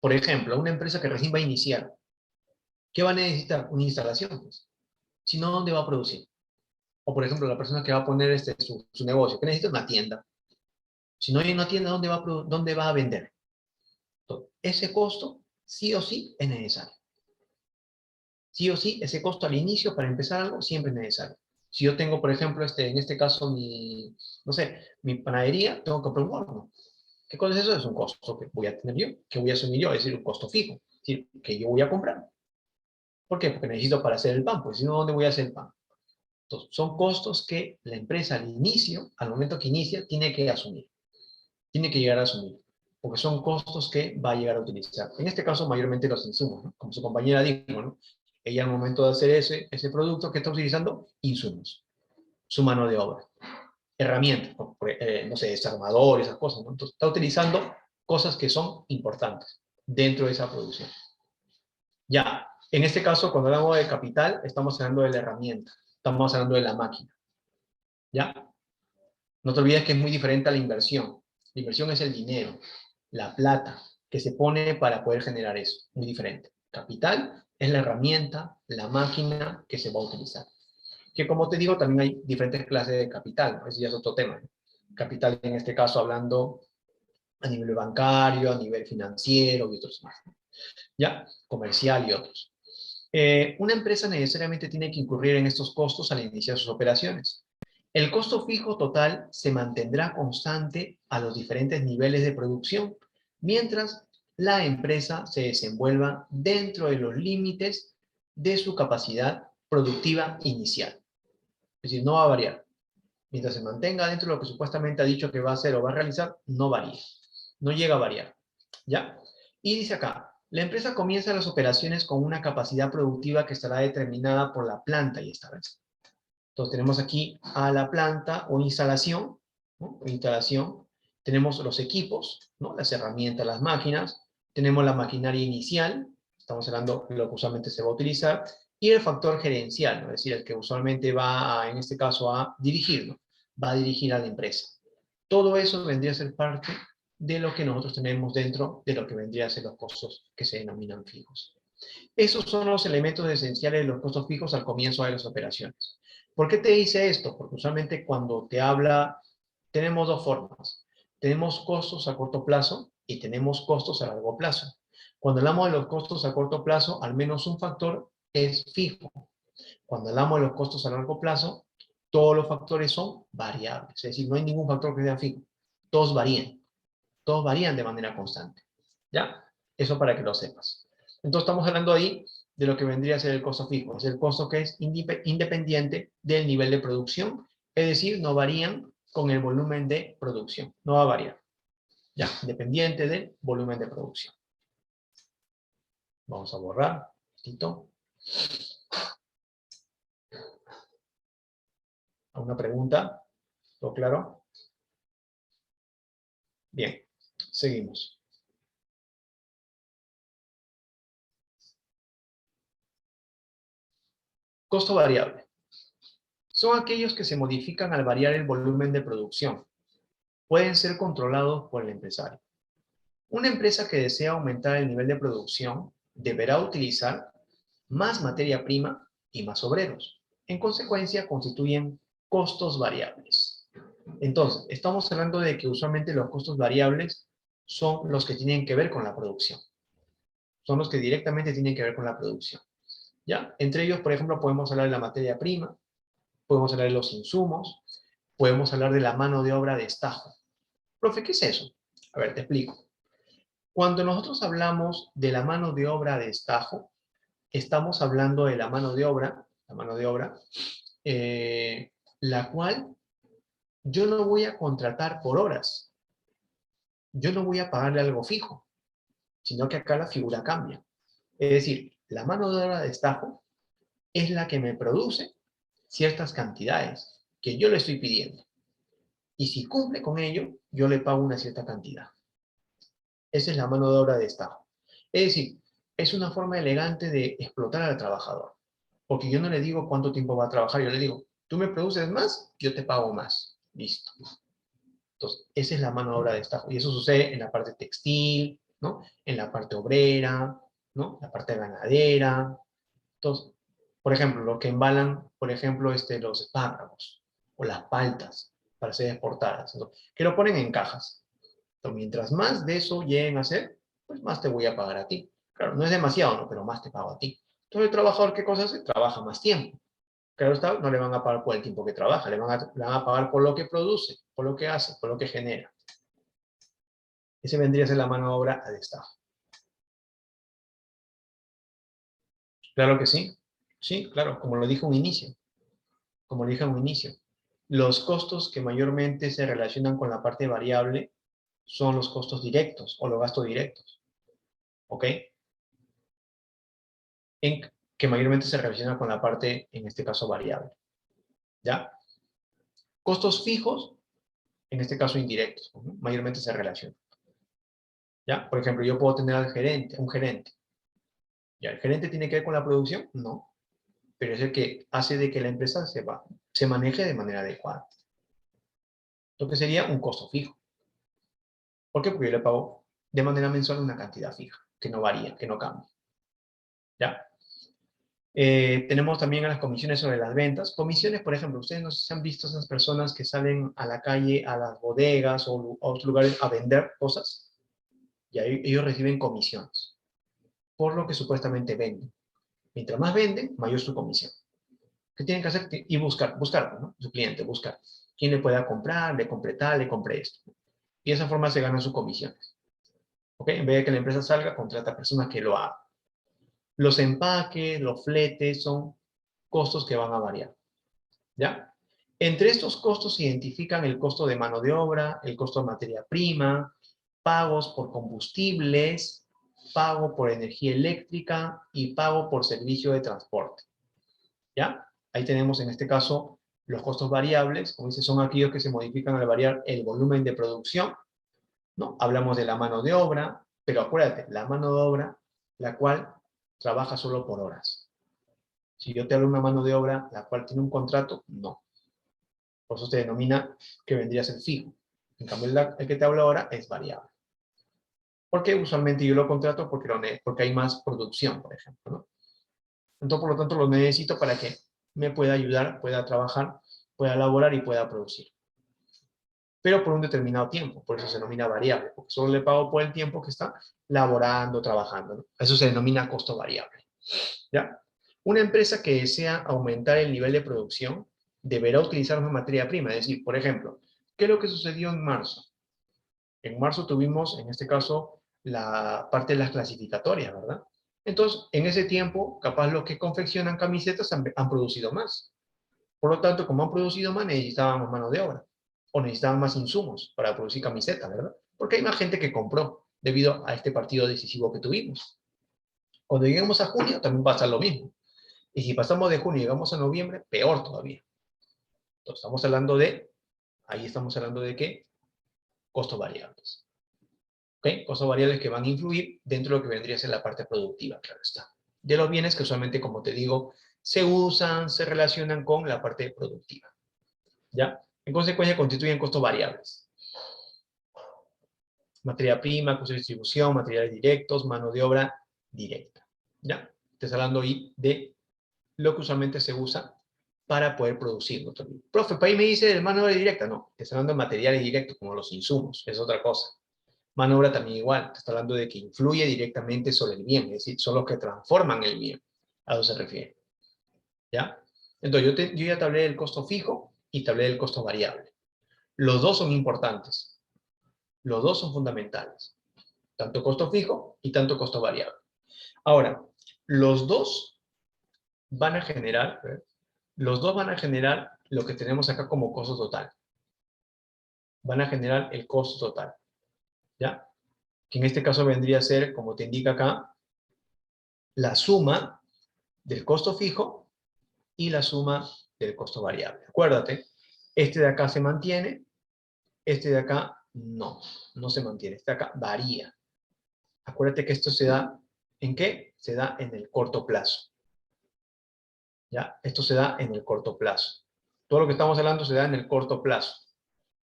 Por ejemplo, una empresa que recién va a iniciar, ¿qué va a necesitar? Una instalación, pues. Si no, ¿dónde va a producir? O, por ejemplo, la persona que va a poner su negocio, que necesita una tienda. Si no hay una tienda, ¿dónde va a vender? Entonces, ese costo, sí o sí, es necesario. Sí o sí, ese costo al inicio para empezar algo siempre es necesario. Si yo tengo, por ejemplo, en este caso, no sé, mi panadería, tengo que comprar un horno. ¿Qué cosa es eso? Es un costo que voy a tener yo, que voy a asumir yo, es decir, un costo fijo, es decir, que yo voy a comprar. ¿Por qué? Porque necesito para hacer el pan, pues si no, ¿dónde voy a hacer el pan? Entonces, son costos que la empresa al inicio, al momento que inicia, tiene que asumir. Tiene que llegar a asumir, porque son costos que va a llegar a utilizar. En este caso, mayormente los insumos, ¿no? Como su compañera dijo, ¿no? Ella al momento de hacer ese producto que está utilizando, insumos, su mano de obra, herramientas, no sé, desarmador, esas cosas, ¿no? Entonces, está utilizando cosas que son importantes dentro de esa producción. Ya, en este caso, cuando hablamos de capital, estamos hablando de la herramienta, estamos hablando de la máquina, ¿ya? No te olvides que es muy diferente a la inversión. La inversión es el dinero, la plata que se pone para poder generar eso. Muy diferente. Capital es la herramienta, la máquina que se va a utilizar. Que como te digo, también hay diferentes clases de capital, ¿no? Ese ya es otro tema, ¿no? Capital en este caso hablando a nivel bancario, a nivel financiero y otros más. ¿Ya? Comercial y otros. Una empresa necesariamente tiene que incurrir en estos costos al iniciar sus operaciones. El costo fijo total se mantendrá constante a los diferentes niveles de producción, mientras la empresa se desenvuelva dentro de los límites de su capacidad productiva inicial. Es decir, no va a variar. Mientras se mantenga dentro de lo que supuestamente ha dicho que va a hacer o va a realizar, no varía. No llega a variar. ¿Ya? Y dice acá, la empresa comienza las operaciones con una capacidad productiva que estará determinada por la planta y establece. Entonces tenemos aquí a la planta o instalación, ¿no? O instalación. Tenemos los equipos, ¿no? Las herramientas, las máquinas. Tenemos la maquinaria inicial, estamos hablando de lo que usualmente se va a utilizar, y el factor gerencial, ¿no? Es decir, el que usualmente va, en este caso, a dirigir, ¿no? Va a dirigir a la empresa. Todo eso vendría a ser parte de lo que nosotros tenemos dentro de lo que vendría a ser los costos que se denominan fijos. Esos son los elementos esenciales de los costos fijos al comienzo de las operaciones. ¿Por qué te dice esto? Porque usualmente cuando te habla, tenemos dos formas. Tenemos costos a corto plazo y tenemos costos a largo plazo. Cuando hablamos de los costos a corto plazo, al menos un factor es fijo. Cuando hablamos de los costos a largo plazo, todos los factores son variables. Es decir, no hay ningún factor que sea fijo. Todos varían. Todos varían de manera constante. ¿Ya? Eso para que lo sepas. Entonces estamos hablando ahí de lo que vendría a ser el costo fijo. Es el costo que es independiente del nivel de producción. Es decir, no varían con el volumen de producción. No va a variar. Ya, independiente del volumen de producción. Vamos a borrar. ¿Listo? ¿Alguna pregunta? ¿Todo claro? Bien, seguimos. Costo variable. Son aquellos que se modifican al variar el volumen de producción. Pueden ser controlados por el empresario. Una empresa que desea aumentar el nivel de producción deberá utilizar más materia prima y más obreros. En consecuencia, constituyen costos variables. Entonces, estamos hablando de que usualmente los costos variables son los que tienen que ver con la producción. Son los que directamente tienen que ver con la producción. ¿Ya? Entre ellos, por ejemplo, podemos hablar de la materia prima, podemos hablar de los insumos, podemos hablar de la mano de obra de estajo. Profe, ¿qué es eso? A ver, te explico. Cuando nosotros hablamos de la mano de obra de estajo, estamos hablando de la cual yo no voy a contratar por horas. Yo no voy a pagarle algo fijo, sino que acá la figura cambia. Es decir, la mano de obra de estajo es la que me produce ciertas cantidades que yo le estoy pidiendo. Y si cumple con ello, yo le pago una cierta cantidad. Esa es la mano de obra de estajo. Es decir, es una forma elegante de explotar al trabajador. Porque yo no le digo cuánto tiempo va a trabajar, yo le digo, tú me produces más, yo te pago más. Listo. Entonces, esa es la mano de obra de estajo. Y eso sucede en la parte textil, ¿no? En la parte obrera, ¿no? La parte ganadera. Entonces, por ejemplo, lo que embalan, por ejemplo, los espárragos o las paltas para ser exportadas. Entonces, que lo ponen en cajas. Entonces, mientras más de eso lleguen a hacer, pues más te voy a pagar a ti. Claro, no es demasiado, ¿no? Pero más te pago a ti. Entonces, el trabajador, ¿qué cosa hace? Trabaja más tiempo. Claro está, no le van a pagar por el tiempo que trabaja, le van a pagar por lo que produce, por lo que hace, por lo que genera. Ese vendría a ser la mano de obra a destajo. Claro que sí. Sí, claro, como lo dije en un inicio. Como lo dije en un inicio. Los costos que mayormente se relacionan con la parte variable son los costos directos o los gastos directos. ¿Ok? Que mayormente se relaciona con la parte, en este caso, variable. ¿Ya? Costos fijos, en este caso indirectos, ¿no? Mayormente se relacionan. ¿Ya? Por ejemplo, yo puedo tener al gerente, un gerente. ¿Ya? ¿El gerente tiene que ver con la producción? No. Pero es el que hace de que la empresa se maneje de manera adecuada. Lo que sería un costo fijo. ¿Por qué? Porque yo le pago de manera mensual una cantidad fija, que no varía, que no cambia. ¿Ya? Tenemos también a las comisiones sobre las ventas. Comisiones, por ejemplo, ustedes no sé si han visto esas personas que salen a la calle, a las bodegas o a otros lugares a vender cosas, y ahí ellos reciben comisiones por lo que supuestamente venden. Mientras más venden, mayor su comisión. ¿Qué tienen que hacer? Y buscar, ¿no? Su cliente, buscar. ¿Quién le pueda comprar? Le compre tal, le compre esto. Y de esa forma se ganan sus comisiones. ¿Ok? En vez de que la empresa salga, contrata personas que lo hagan. Los empaques, los fletes son costos que van a variar. ¿Ya? Entre estos costos se identifican el costo de mano de obra, el costo de materia prima, pagos por combustibles, pago por energía eléctrica y pago por servicio de transporte. ¿Ya? Ahí tenemos en este caso los costos variables, como dice, son aquellos que se modifican al variar el volumen de producción, ¿no? Hablamos de la mano de obra, pero acuérdate, la mano de obra, la cual trabaja solo por horas. Si yo te hablo de una mano de obra, la cual tiene un contrato, no. Por eso se denomina que vendría a ser fijo. En cambio, el que te hablo ahora es variable. Porque usualmente yo lo contrato porque hay más producción, por ejemplo, ¿no? Entonces, por lo tanto, lo necesito para que me pueda ayudar, pueda trabajar, pueda elaborar y pueda producir. Pero por un determinado tiempo, por eso se denomina variable, porque solo le pago por el tiempo que está laborando, trabajando, ¿no? Eso se denomina costo variable. ¿Ya? Una empresa que desea aumentar el nivel de producción deberá utilizar una materia prima. Es decir, por ejemplo, ¿qué es lo que sucedió en marzo? En marzo tuvimos, en este caso, la parte de las clasificatorias, ¿verdad? Entonces, en ese tiempo, capaz los que confeccionan camisetas han producido más. Por lo tanto, como han producido más, necesitábamos mano de obra. O necesitaban más insumos para producir camisetas, ¿verdad? Porque hay más gente que compró debido a este partido decisivo que tuvimos. Cuando lleguemos a junio, también va a ser lo mismo. Y si pasamos de junio y llegamos a noviembre, peor todavía. Entonces, ahí estamos hablando de qué? Costos variables. ¿Ok? Costos variables que van a influir dentro de lo que vendría a ser la parte productiva, claro está. De los bienes que usualmente, como te digo, se usan, se relacionan con la parte productiva. ¿Ya? En consecuencia, constituyen costos variables. Materia prima, costos de distribución, materiales directos, mano de obra directa. ¿Ya? Estás hablando ahí de lo que usualmente se usa para poder producir. Profe, para ahí me dice de mano de obra directa. No, te está hablando de materiales directos como los insumos, es otra cosa. Mano de obra también igual, te está hablando de que influye directamente sobre el bien, es decir, son los que transforman el bien. A eso se refiere. ¿Ya? Entonces, yo ya te hablé del costo fijo y te hablé del costo variable. Los dos son importantes, los dos son fundamentales, tanto costo fijo y tanto costo variable. Ahora, los dos van a generar, los dos van a generar lo que tenemos acá como costo total. Van a generar el costo total, ¿ya? Que en este caso vendría a ser, como te indica acá, la suma del costo fijo y la suma del costo variable. Acuérdate, este de acá se mantiene, este de acá no se mantiene, este de acá varía. Acuérdate que esto se da, ¿en qué? Se da en el corto plazo. ¿Ya? Esto se da en el corto plazo. Todo lo que estamos hablando se da en el corto plazo.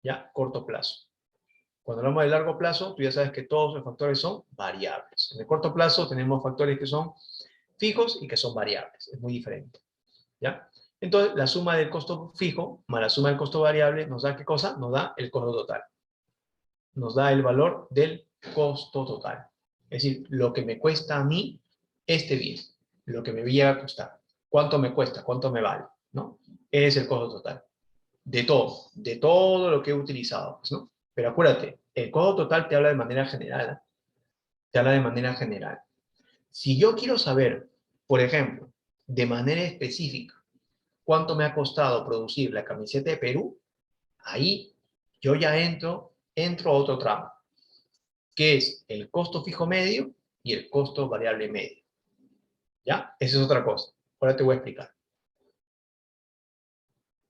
¿Ya? Corto plazo. Cuando hablamos de largo plazo, tú ya sabes que todos los factores son variables. En el corto plazo tenemos factores que son fijos y que son variables. Es muy diferente. ¿Ya? Entonces, la suma del costo fijo más la suma del costo variable nos da ¿qué cosa? Nos da el costo total. Nos da el valor del costo total. Es decir, lo que me cuesta a mí este bien, lo que me llega a costar. ¿Cuánto me cuesta? ¿Cuánto me vale? ¿No? Es el costo total. De todo lo que he utilizado, pues, ¿no? Pero acuérdate, el costo total te habla de manera general, ¿eh? Te habla de manera general. Si yo quiero saber, por ejemplo, de manera específica, cuánto me ha costado producir la camiseta de Perú, ahí yo ya entro a otro tramo, que es el costo fijo medio y el costo variable medio. ¿Ya? Esa es otra cosa. Ahora te voy a explicar.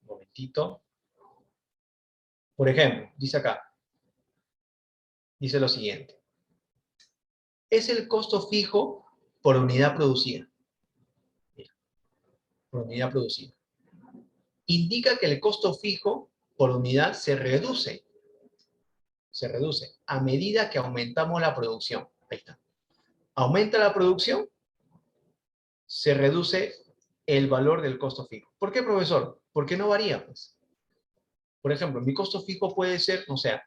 Un momentito. Por ejemplo, dice acá, dice lo siguiente. Es el costo fijo por unidad producida. Mira, por unidad producida. Indica que el costo fijo por unidad se reduce a medida que aumentamos la producción. Ahí está. Aumenta la producción, se reduce el valor del costo fijo. ¿Por qué, profesor? Porque no varía, pues. Por ejemplo, mi costo fijo puede ser, o sea,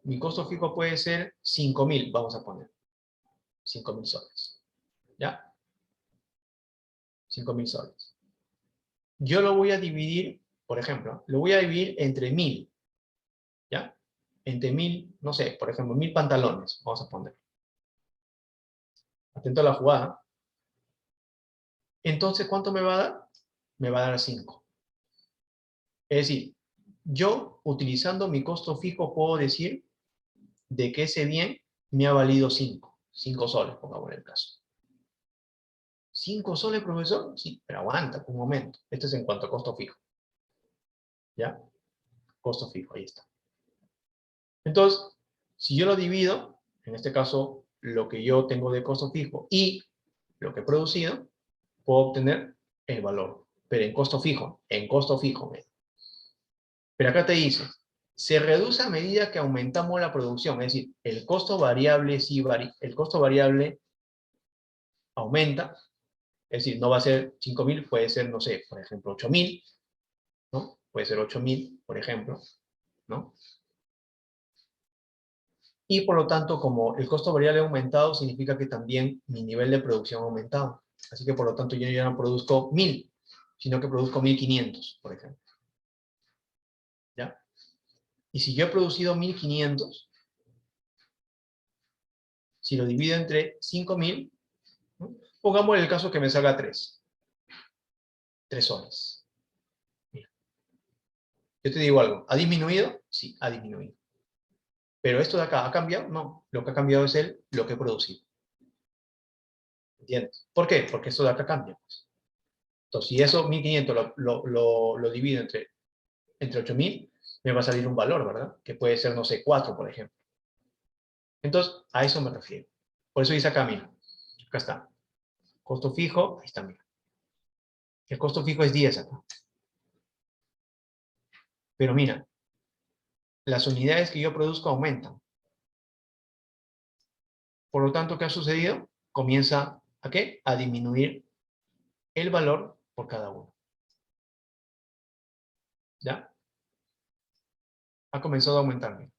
mi costo fijo puede ser 5.000, vamos a poner. 5.000 soles. ¿Ya? 5.000 soles. Yo lo voy a dividir, por ejemplo, lo voy a dividir entre 1.000. ¿Ya? Entre 1.000, no sé, por ejemplo, 1.000 pantalones, vamos a poner. Atento a la jugada. Entonces, ¿cuánto me va a dar? Me va a dar 5. Es decir, yo, utilizando mi costo fijo, puedo decir de que ese bien me ha valido 5. 5 soles, pongamos en el caso. 5 soles, profesor. Sí, pero aguanta un momento. Esto es en cuanto a costo fijo. ¿Ya? Costo fijo, ahí está. Entonces, si yo lo divido, en este caso, lo que yo tengo de costo fijo y lo que he producido, puedo obtener el valor. Pero en costo fijo, Pero acá te dice, se reduce a medida que aumentamos la producción. Es decir, el costo variable sí varía. El costo variable aumenta. Es decir, no va a ser 5.000, puede ser, no sé, por ejemplo, 8.000, ¿no? Puede ser 8.000, por ejemplo, ¿no? Y por lo tanto, como el costo variable ha aumentado, significa que también mi nivel de producción ha aumentado. Así que por lo tanto yo ya no produzco 1.000, sino que produzco 1.500, por ejemplo. ¿Ya? Y si yo he producido 1.500, si lo divido entre 5.000, ¿no? Pongamos el caso que me salga 3 soles. Mira. Yo te digo algo, ¿ha disminuido? Sí, ha disminuido. Pero esto de acá, ¿ha cambiado? No, lo que ha cambiado es lo que he producido. ¿Entiendes? ¿Por qué? Porque esto de acá cambia. Pues. Entonces, si eso 1.500 lo divido entre 8.000, me va a salir un valor, ¿verdad? Que puede ser, no sé, 4, por ejemplo. Entonces, a eso me refiero. Por eso dice acá, mira, acá está. Costo fijo, ahí está, mira. El costo fijo es 10 acá. Pero mira, las unidades que yo produzco aumentan. Por lo tanto, ¿qué ha sucedido? Comienza, ¿a qué? A disminuir el valor por cada uno. ¿Ya? Ha comenzado a aumentar. Mira.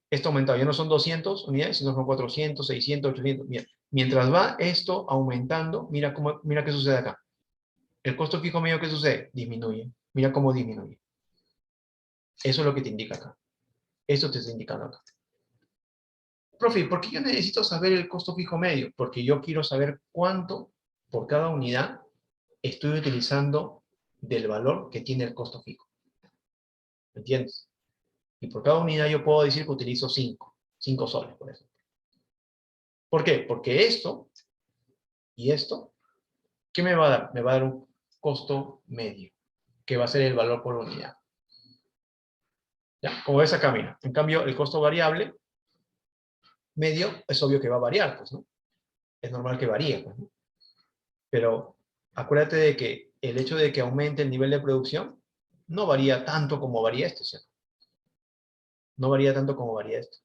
Esto ha aumentado. Ya no son 200 unidades, sino son 400, 600, 800. Mira, mientras va esto aumentando, mira qué sucede acá. El costo fijo medio, ¿qué sucede? Disminuye. Mira cómo disminuye. Eso es lo que te indica acá. Eso te está indicando acá. Profe, ¿por qué yo necesito saber el costo fijo medio? Porque yo quiero saber cuánto por cada unidad estoy utilizando del valor que tiene el costo fijo. ¿Me entiendes? Y por cada unidad yo puedo decir que utilizo 5 soles, por ejemplo. ¿Por qué? Porque esto y esto, ¿qué me va a dar? Me va a dar un costo medio, que va a ser el valor por unidad. ¿Ya? Como ves acá, mira. En cambio, el costo variable medio es obvio que va a variar, pues, ¿no? Es normal que varíe, pues, ¿no? Pero acuérdate de que el hecho de que aumente el nivel de producción no varía tanto como varía esto, ¿cierto? No varía tanto como varía esto.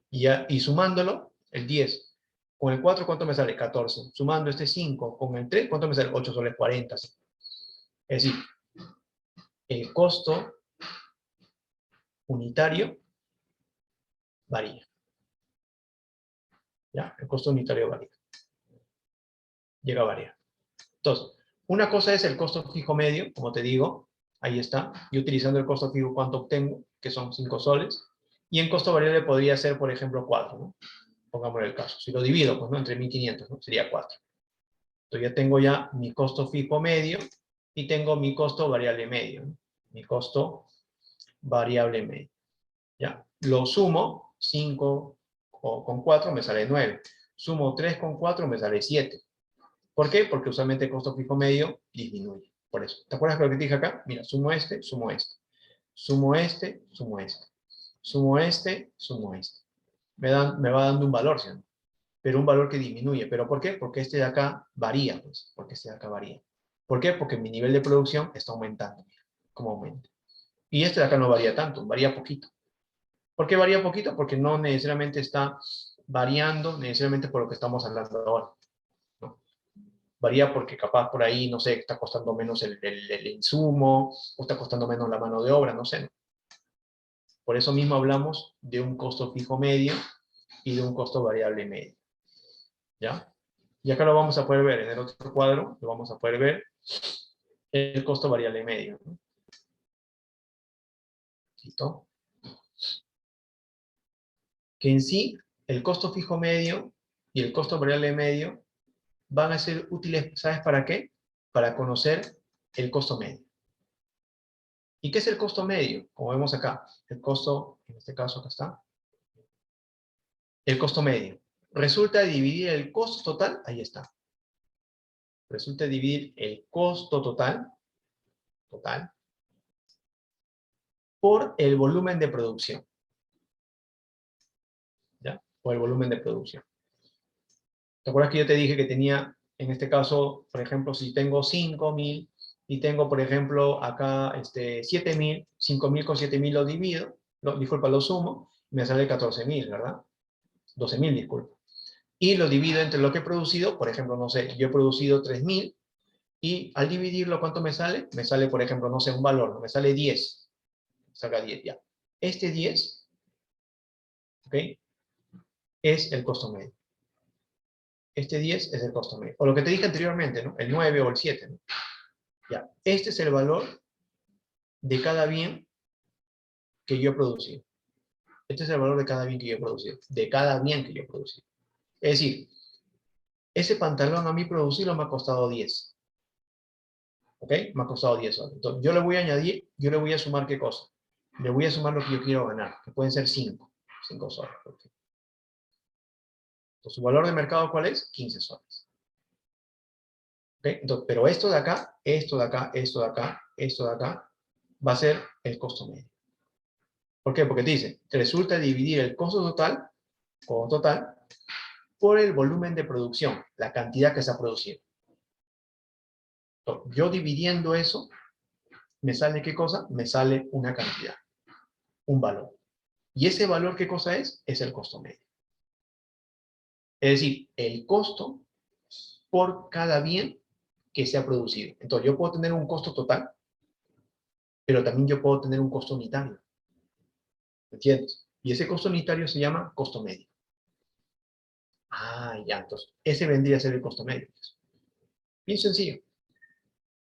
Y sumándolo, el 10. Con el 4, ¿cuánto me sale? 14. Sumando este 5 con el 3, ¿cuánto me sale? 8 soles 40. ¿Sí? Es decir, el costo unitario varía. ¿Ya? El costo unitario varía. Llega a variar. Entonces, una cosa es el costo fijo medio, como te digo, ahí está. Y utilizando el costo fijo, ¿cuánto obtengo? Que son 5 soles. Y en costo variable podría ser, por ejemplo, 4, ¿no? Pongamos el caso. Si lo divido, pues, ¿no? Entre 1.500, ¿no? Sería 4. Entonces ya tengo ya mi costo fijo medio y tengo mi costo variable medio, ¿no? Mi costo variable medio. ¿Ya? Lo sumo, 5 con 4 me sale 9. Sumo 3 con 4 me sale 7. ¿Por qué? Porque usualmente el costo fijo medio disminuye. Por eso. ¿Te acuerdas lo que te dije acá? Mira, sumo este, sumo este. Sumo este, sumo este. Sumo este, sumo este. Me va dando un valor, ¿sí? Pero un valor que disminuye. ¿Pero por qué? Porque este de acá varía, pues. Porque este de acá varía. ¿Por qué? Porque mi nivel de producción está aumentando. Mira, cómo aumenta. Y este de acá no varía tanto, varía poquito. ¿Por qué varía poquito? Porque no necesariamente está variando necesariamente por lo que estamos hablando ahora. ¿No? Varía porque capaz por ahí, no sé, está costando menos el insumo, o está costando menos la mano de obra, no sé. Por eso mismo hablamos de un costo fijo medio y de un costo variable medio. ¿Ya? Y acá lo vamos a poder ver, en el otro cuadro, lo vamos a poder ver el costo variable medio, ¿no? ¿Listo? Que en sí, el costo fijo medio y el costo variable medio van a ser útiles, ¿sabes para qué? Para conocer el costo medio. ¿Y qué es el costo medio? Como vemos acá, el costo, en este caso acá está, el costo medio. Resulta dividir el costo total, ahí está. Resulta dividir el costo total por el volumen de producción. ¿Ya? Por el volumen de producción. ¿Te acuerdas que yo te dije que tenía, en este caso, por ejemplo, si tengo 5.000 y tengo, por ejemplo, acá 7.000, 5.000 con 7.000 lo divido, disculpa, lo sumo, me sale 14.000, ¿verdad? 12.000, disculpa. Y lo divido entre lo que he producido, por ejemplo, no sé, yo he producido 3.000 y al dividirlo, ¿cuánto me sale? Me sale, por ejemplo, no sé, un valor, me sale 10. Saca 10 ya. Este 10, ¿ok? Es el costo medio. Este 10 es el costo medio. O lo que te dije anteriormente, ¿no? El 9 o el 7, ¿no? Ya. Este es el valor de cada bien que yo he producido. Este es el valor de cada bien que yo he producido. De cada bien que yo he producido. Es decir, ese pantalón a mí producirlo me ha costado 10. ¿Ok? Me ha costado 10 soles. Entonces, yo le voy a añadir, yo le voy a sumar ¿qué cosa? Le voy a sumar lo que yo quiero ganar, que pueden ser 5. 5 soles. Entonces, ¿su valor de mercado cuál es? 15 soles. ¿Okay? Entonces, pero esto de acá, esto de acá, esto de acá, esto de acá, va a ser el costo medio. ¿Por qué? Porque te dice, te resulta dividir el costo total por el volumen de producción, la cantidad que se ha producido. Entonces, yo dividiendo eso, ¿me sale qué cosa? Me sale una cantidad, un valor. ¿Y ese valor qué cosa es? Es el costo medio. Es decir, el costo por cada bien que se ha producido. Entonces, yo puedo tener un costo total, pero también yo puedo tener un costo unitario. ¿Entiendes? Y ese costo unitario se llama costo medio. Ah, ya, entonces, ese vendría a ser el costo medio. Bien sencillo.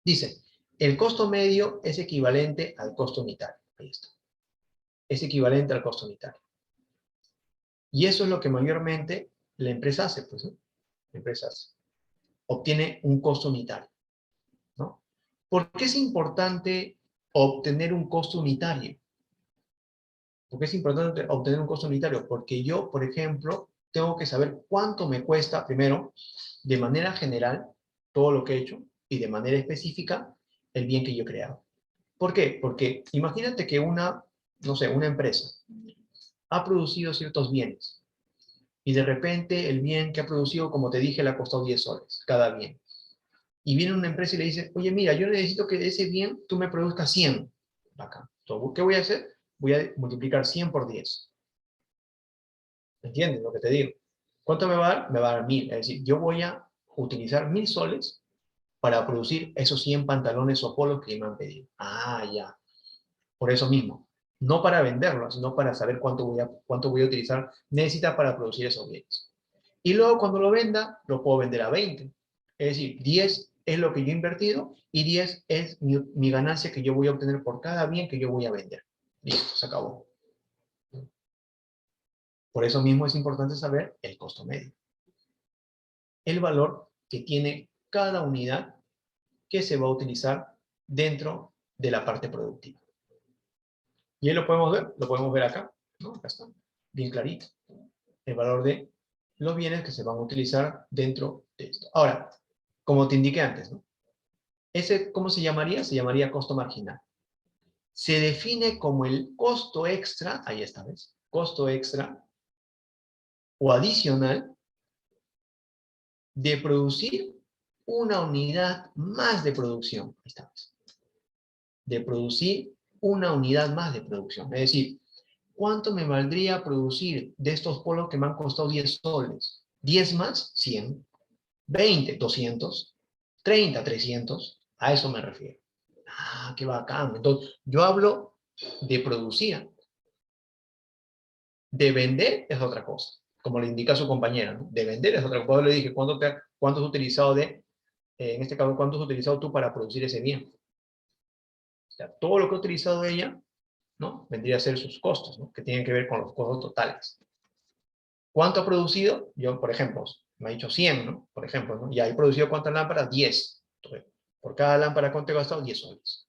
Dice, el costo medio es equivalente al costo unitario. Ahí está. Es equivalente al costo unitario. Y eso es lo que mayormente la empresa hace, pues, ¿no? La empresa hace. Obtiene un costo unitario, ¿no? ¿Por qué es importante obtener un costo unitario? ¿Por qué es importante obtener un costo unitario? Porque yo, por ejemplo, tengo que saber cuánto me cuesta, primero, de manera general, todo lo que he hecho, y de manera específica, el bien que yo he creado. ¿Por qué? Porque imagínate que no sé, una empresa ha producido ciertos bienes, y de repente el bien que ha producido, como te dije, le ha costado 10 soles, cada bien. Y viene una empresa y le dice, oye, mira, yo necesito que de ese bien tú me produzcas 100. Acá. Entonces, ¿qué voy a hacer? Voy a multiplicar 100 por 10. ¿Entiendes lo que te digo? ¿Cuánto me va a dar? Me va a dar 1.000. Es decir, yo voy a utilizar 1.000 soles para producir esos 100 pantalones o polos que me han pedido. Ah, ya. Por eso mismo. No para venderlos, sino para saber cuánto voy a utilizar. Necesita para producir esos bienes. Y luego cuando lo venda, lo puedo vender a 20. Es decir, 10 es lo que yo he invertido y 10 es mi ganancia que yo voy a obtener por cada bien que yo voy a vender. Listo, se acabó. Por eso mismo es importante saber el costo medio. El valor que tiene cada unidad que se va a utilizar dentro de la parte productiva. Y ahí lo podemos ver acá, ¿no? Acá está, bien clarito. El valor de los bienes que se van a utilizar dentro de esto. Ahora, como te indiqué antes, ¿no? Ese, ¿cómo se llamaría? Se llamaría costo marginal. Se define como el costo extra, ahí está, ¿ves? Costo extra o adicional de producir una unidad más de producción. Ahí está, ¿ves? De producir una unidad más de producción. Es decir, ¿cuánto me valdría producir de estos polos que me han costado 10 soles? 10 más, 100. 20, 200. 30, 300, a eso me refiero. Ah, qué bacán. Entonces, yo hablo de producir. De vender es otra cosa, como le indica su compañera, ¿no? De vender es otra cosa. Cuando le dije, ¿cuánto has utilizado en este caso, cuánto has utilizado tú para producir ese bien? O sea, todo lo que ha utilizado ella, ¿no? Vendría a ser sus costos, ¿no? Que tienen que ver con los costos totales. ¿Cuánto ha producido? Yo, por ejemplo, me ha dicho 100, ¿no? Por ejemplo, ¿no? Y ahí producido ¿cuántas lámparas? 10. Entonces, por cada lámpara, ¿cuánto he gastado? 10 soles.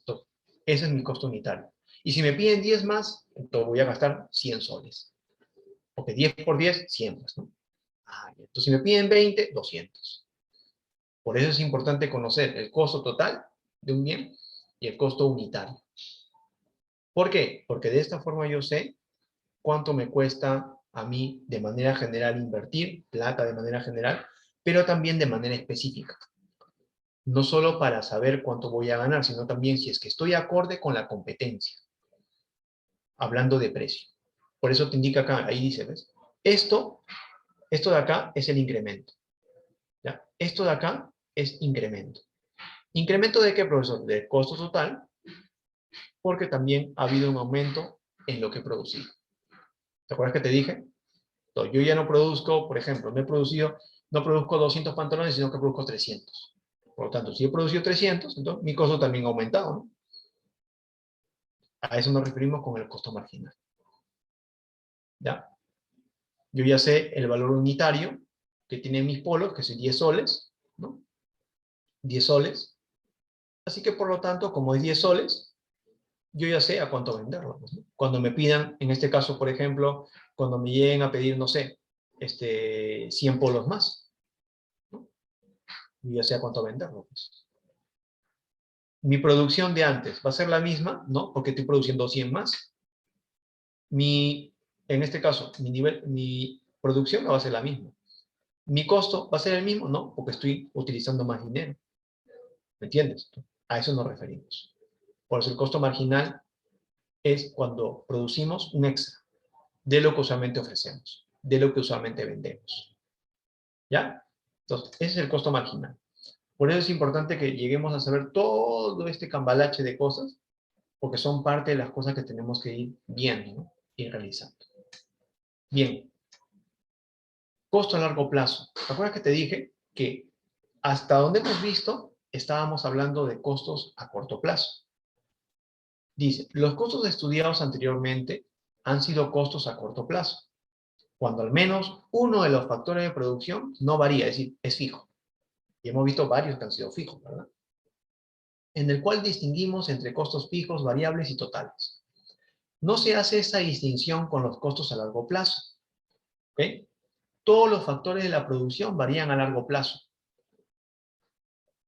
Entonces, ese es mi costo unitario. Y si me piden 10 más, entonces voy a gastar 100 soles. Porque 10 por 10, 100, pues, ¿no? Ah, entonces, si me piden 20, 200. Por eso es importante conocer el costo total de un bien y el costo unitario. ¿Por qué? Porque de esta forma yo sé cuánto me cuesta a mí de manera general invertir plata de manera general, pero también de manera específica. No solo para saber cuánto voy a ganar, sino también si es que estoy acorde con la competencia, hablando de precio. Por eso te indica acá, ahí dice, ¿ves? Esto de acá es el incremento. ¿Ya? Esto de acá es incremento. ¿Incremento de qué, profesor? Del costo total, porque también ha habido un aumento en lo que he producido. ¿Te acuerdas que te dije? Entonces, yo ya no produzco, por ejemplo, no produzco 200 pantalones, sino que produzco 300. Por lo tanto, si he producido 300, entonces mi costo también ha aumentado, ¿no? A eso nos referimos con el costo marginal. ¿Ya? Yo ya sé el valor unitario que tienen mis polos, que son 10 soles, ¿no? 10 soles. Así que, por lo tanto, como es 10 soles, yo ya sé a cuánto venderlo, ¿no? Cuando me pidan, en este caso, por ejemplo, cuando me lleguen a pedir, no sé, 100 polos más, ¿no? Yo ya sé a cuánto venderlo, pues. Mi producción de antes va a ser la misma, ¿no? Porque estoy produciendo 100 más. En este caso, mi producción no va a ser la misma. Mi costo va a ser el mismo, ¿no? Porque estoy utilizando más dinero. ¿Me entiendes? A eso nos referimos. Por eso el costo marginal es cuando producimos un extra de lo que usualmente ofrecemos, de lo que usualmente vendemos. ¿Ya? Entonces, ese es el costo marginal. Por eso es importante que lleguemos a saber todo este cambalache de cosas, porque son parte de las cosas que tenemos que ir viendo, ¿no? Ir realizando. Bien, costo a largo plazo. ¿Te acuerdas que te dije que hasta donde hemos visto estábamos hablando de costos a corto plazo? Dice, los costos estudiados anteriormente han sido costos a corto plazo, cuando al menos uno de los factores de producción no varía, es decir, es fijo. Y hemos visto varios que han sido fijos, ¿verdad? En el cual distinguimos entre costos fijos, variables y totales. No se hace esa distinción con los costos a largo plazo. ¿Ok? Todos los factores de la producción varían a largo plazo.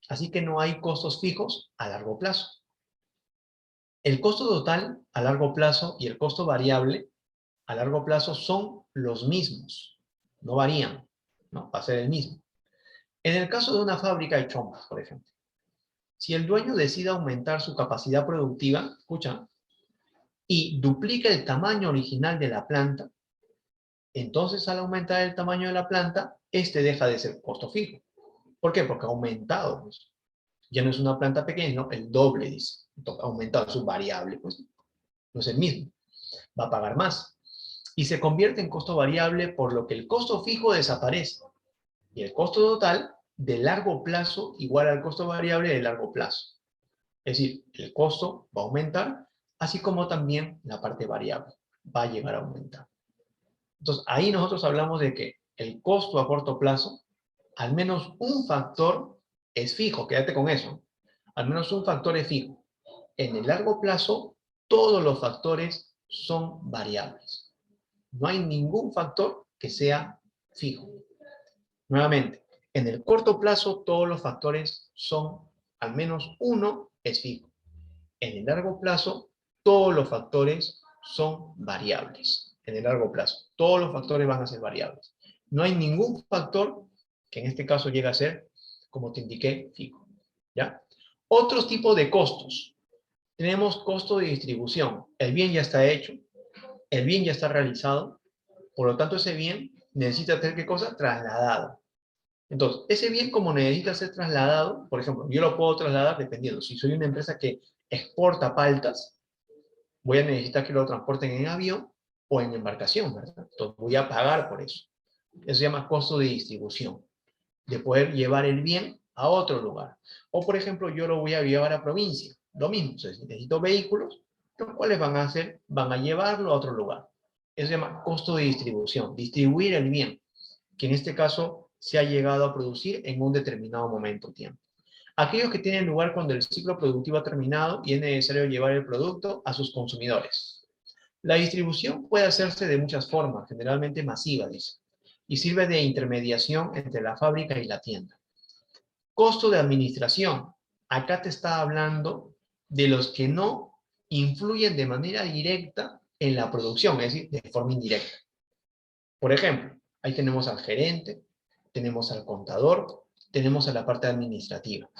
Así que no hay costos fijos a largo plazo. El costo total a largo plazo y el costo variable a largo plazo son los mismos. No varían, ¿no? Va a ser el mismo. En el caso de una fábrica de chompas, por ejemplo, si el dueño decide aumentar su capacidad productiva, escucha, y duplica el tamaño original de la planta, entonces al aumentar el tamaño de la planta, este deja de ser costo fijo. ¿Por qué? Porque ha aumentado. Pues. Ya no es una planta pequeña, no, el doble, dice. Entonces, ha aumentado su variable, pues no es el mismo. Va a pagar más. Y se convierte en costo variable, por lo que el costo fijo desaparece. Y el costo total de largo plazo igual al costo variable de largo plazo. Es decir, el costo va a aumentar, así como también la parte variable va a llegar a aumentar. Entonces, ahí nosotros hablamos de que el costo a corto plazo, al menos un factor es fijo, quédate con eso. Al menos un factor es fijo. En el largo plazo, todos los factores son variables. No hay ningún factor que sea fijo. Nuevamente, en el corto plazo, todos los factores son, al menos uno es fijo. En el largo plazo, todos los factores son variables. En el largo plazo, todos los factores van a ser variables. No hay ningún factor que en este caso llegue a ser, como te indiqué, fijo. ¿Ya? Otros tipos de costos. Tenemos costo de distribución. El bien ya está hecho, el bien ya está realizado, por lo tanto ese bien necesita tener ¿qué cosa? Trasladado. Entonces, ese bien como necesita ser trasladado, por ejemplo, yo lo puedo trasladar dependiendo. Si soy una empresa que exporta paltas, voy a necesitar que lo transporten en avión o en embarcación, ¿verdad? Entonces voy a pagar por eso. Eso se llama costo de distribución, de poder llevar el bien a otro lugar. O, por ejemplo, yo lo voy a llevar a provincia. Lo mismo, si necesito vehículos, los cuales van a hacer, van a llevarlo a otro lugar. Eso se llama costo de distribución, distribuir el bien, que en este caso se ha llegado a producir en un determinado momento de tiempo. Aquellos que tienen lugar cuando el ciclo productivo ha terminado y es necesario llevar el producto a sus consumidores. La distribución puede hacerse de muchas formas, generalmente masiva, dice, y sirve de intermediación entre la fábrica y la tienda. Costo de administración. Acá te está hablando de los que no influyen de manera directa en la producción, es decir, de forma indirecta. Por ejemplo, ahí tenemos al gerente, tenemos al contador, tenemos a la parte administrativa.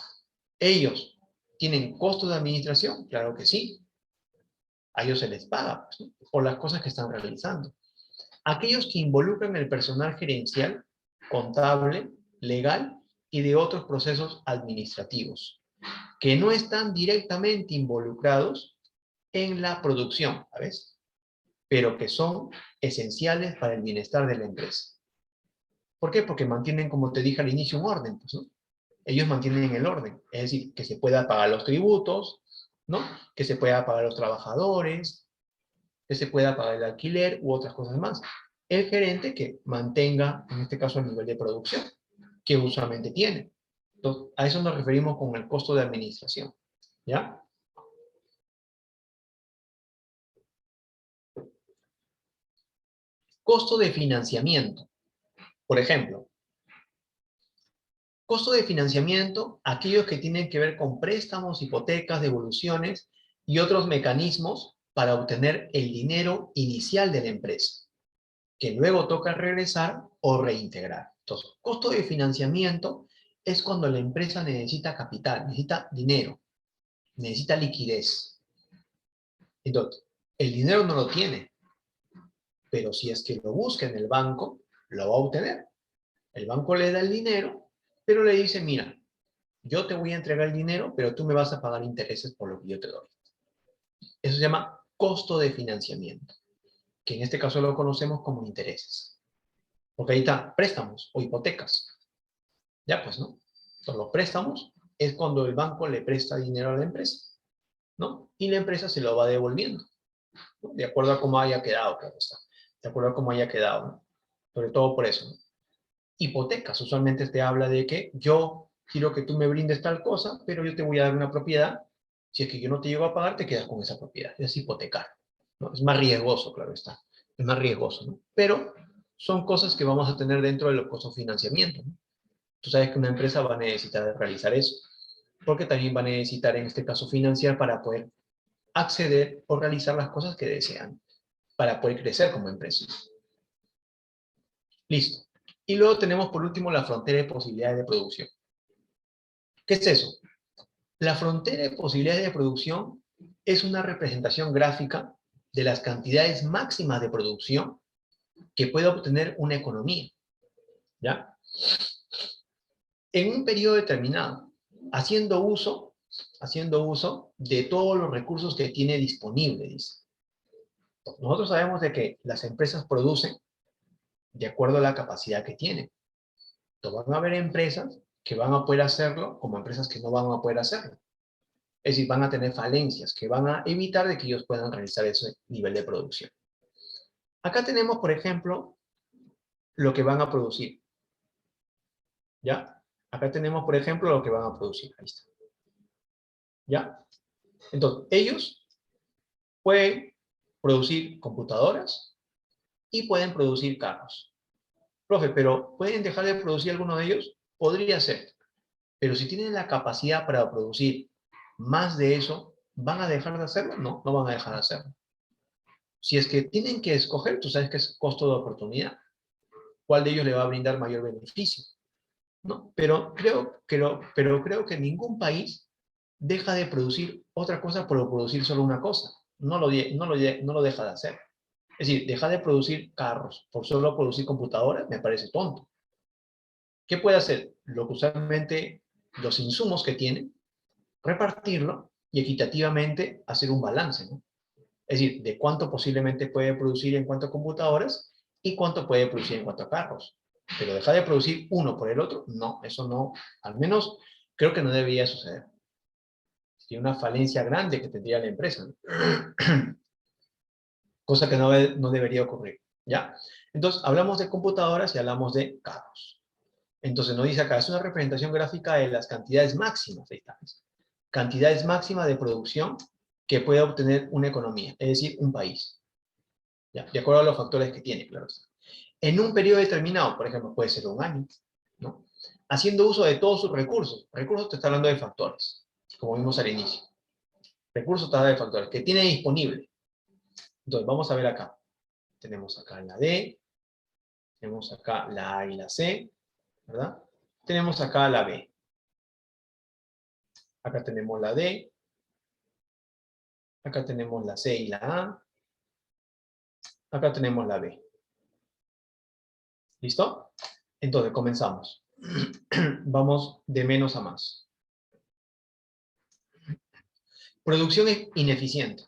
¿Ellos tienen costos de administración? Claro que sí. A ellos se les paga, pues, ¿no?, por las cosas que están realizando. Aquellos que involucran el personal gerencial, contable, legal y de otros procesos administrativos, que no están directamente involucrados en la producción, ¿sabes? Pero que son esenciales para el bienestar de la empresa. ¿Por qué? Porque mantienen, como te dije al inicio, un orden, pues, ¿no? Ellos mantienen el orden, es decir, que se pueda pagar los tributos, ¿no? Que se pueda pagar a los trabajadores, que se pueda pagar el alquiler u otras cosas más. El gerente que mantenga, en este caso, el nivel de producción que usualmente tiene. Entonces, a eso nos referimos con el costo de administración, ¿ya? Costo de financiamiento. Por ejemplo, costo de financiamiento, aquellos que tienen que ver con préstamos, hipotecas, devoluciones y otros mecanismos para obtener el dinero inicial de la empresa, que luego toca regresar o reintegrar. Entonces, costo de financiamiento es cuando la empresa necesita capital, necesita dinero, necesita liquidez. Entonces, el dinero no lo tiene, pero si es que lo busca en el banco, lo va a obtener. El banco le da el dinero, pero le dice, mira, yo te voy a entregar el dinero, pero tú me vas a pagar intereses por lo que yo te doy. Eso se llama costo de financiamiento, que en este caso lo conocemos como intereses. Porque ahí está, préstamos o hipotecas. Ya pues, ¿no? Entonces, los préstamos es cuando el banco le presta dinero a la empresa, ¿no? Y la empresa se lo va devolviendo, ¿no?, de acuerdo a cómo haya quedado, claro está. De acuerdo a cómo haya quedado, ¿no? Sobre todo por eso, ¿no? Hipotecas, usualmente te habla de que yo quiero que tú me brindes tal cosa, pero yo te voy a dar una propiedad. Si es que yo no te llego a pagar, te quedas con esa propiedad. Es hipotecar, ¿no? Es más riesgoso, claro está. Es más riesgoso, ¿no? Pero son cosas que vamos a tener dentro de los costos de financiamiento, ¿no? Tú sabes que una empresa va a necesitar realizar eso, porque también va a necesitar, en este caso, financiar para poder acceder o realizar las cosas que desean, para poder crecer como empresa. Listo. Y luego tenemos, por último, la frontera de posibilidades de producción. ¿Qué es eso? La frontera de posibilidades de producción es una representación gráfica de las cantidades máximas de producción que puede obtener una economía, ¿ya? En un periodo determinado, haciendo uso de todos los recursos que tiene disponible, dice. Nosotros sabemos de que las empresas producen de acuerdo a la capacidad que tienen. Entonces, van a haber empresas que van a poder hacerlo como empresas que no van a poder hacerlo. Es decir, van a tener falencias que van a evitar de que ellos puedan realizar ese nivel de producción. Acá tenemos, por ejemplo, lo que van a producir, ¿ya? Acá tenemos, por ejemplo, lo que van a producir. Ahí está. ¿Ya? Entonces, ellos pueden producir computadoras y pueden producir carros. Profe, pero ¿pueden dejar de producir alguno de ellos? Podría ser. Pero si tienen la capacidad para producir más de eso, ¿van a dejar de hacerlo? No, no van a dejar de hacerlo. Si es que tienen que escoger, tú sabes que es costo de oportunidad. ¿Cuál de ellos le va a brindar mayor beneficio? ¿No? Pero creo que ningún país deja de producir otra cosa por producir solo una cosa. No lo deja de hacer. Es decir, dejar de producir carros por solo producir computadoras me parece tonto. ¿Qué puede hacer? Lo que usualmente los insumos que tiene, repartirlo y equitativamente hacer un balance, ¿no? Es decir, de cuánto posiblemente puede producir en cuanto a computadoras y cuánto puede producir en cuanto a carros. Pero dejar de producir uno por el otro, no, eso no, al menos creo que no debería suceder. Tiene una falencia grande que tendría la empresa, ¿no? Cosa que no debería ocurrir, ¿ya? Entonces, hablamos de computadoras y hablamos de carros. Entonces, nos dice acá, es una representación gráfica de las cantidades máximas, ahí está, cantidades máximas de producción que puede obtener una economía, es decir, un país, ¿ya? De acuerdo a los factores que tiene, claro. En un periodo determinado, por ejemplo, puede ser un año, ¿no? Haciendo uso de todos sus recursos. Recursos te está hablando de factores, como vimos al inicio. Recursos te habla de factores que tiene disponible. Entonces, vamos a ver acá. Tenemos acá la D, tenemos acá la A y la C, ¿verdad? Tenemos acá la B. Acá tenemos la D, acá tenemos la C y la A, acá tenemos la B. ¿Listo? Entonces, comenzamos. Vamos de menos a más. Producción ineficiente.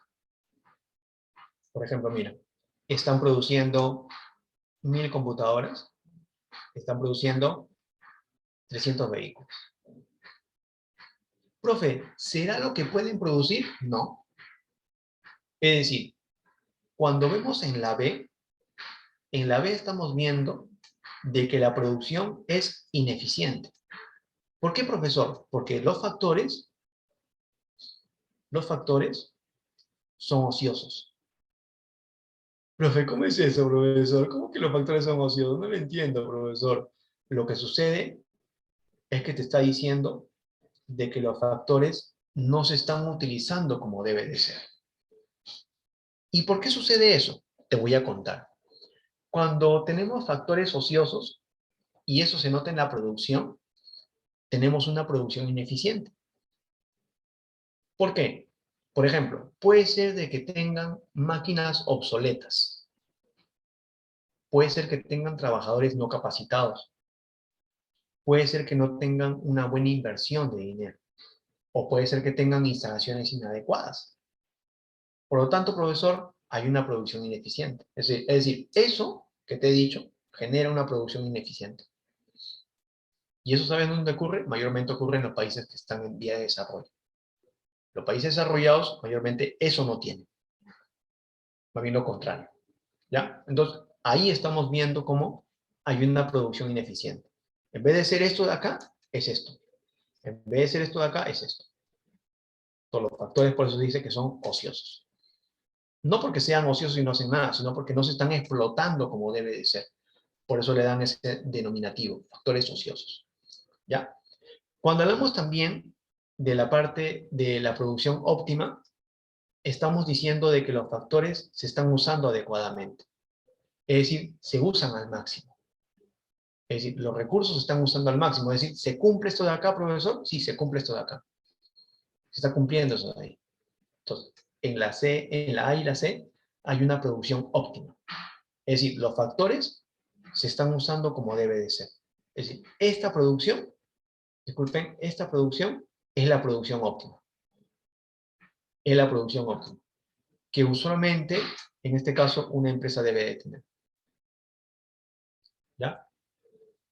Por ejemplo, mira, están produciendo 1000 computadoras, están produciendo 300 vehículos. Profe, ¿será lo que pueden producir? No. Es decir, cuando vemos en la B estamos viendo de que la producción es ineficiente. ¿Por qué, profesor? Porque los factores son ociosos. Profe, ¿cómo es eso, profesor? ¿Cómo que los factores son ociosos? No lo entiendo, profesor. Lo que sucede es que te está diciendo de que los factores no se están utilizando como debe de ser. ¿Y por qué sucede eso? Te voy a contar. Cuando tenemos factores ociosos, y eso se nota en la producción, tenemos una producción ineficiente. ¿Por qué? Por ejemplo, puede ser de que tengan máquinas obsoletas. Puede ser que tengan trabajadores no capacitados. Puede ser que no tengan una buena inversión de dinero. O puede ser que tengan instalaciones inadecuadas. Por lo tanto, profesor, hay una producción ineficiente. Es decir, eso que te he dicho genera una producción ineficiente. ¿Y eso sabes dónde ocurre? Mayormente ocurre en los países que están en vía de desarrollo. Los países desarrollados, mayormente, eso no tienen. Más bien lo contrario. ¿Ya? Entonces, ahí estamos viendo cómo hay una producción ineficiente. En vez de ser esto de acá, es esto. En vez de ser esto de acá, es esto. Todos los factores, por eso se dice que son ociosos. No porque sean ociosos y no hacen nada, sino porque no se están explotando como debe de ser. Por eso le dan ese denominativo, factores ociosos. ¿Ya? Cuando hablamos también de la parte de la producción óptima, estamos diciendo de que los factores se están usando adecuadamente. Es decir, se usan al máximo. Es decir, los recursos se están usando al máximo. Es decir, ¿se cumple esto de acá, profesor? Sí, se cumple esto de acá. Se está cumpliendo eso de ahí. Entonces, en la C, en la A y la C, hay una producción óptima. Es decir, los factores se están usando como debe de ser. Es decir, esta producción, disculpen, esta producción es la producción óptima. Es la producción óptima. Que usualmente, en este caso, una empresa debe de tener. ¿Ya?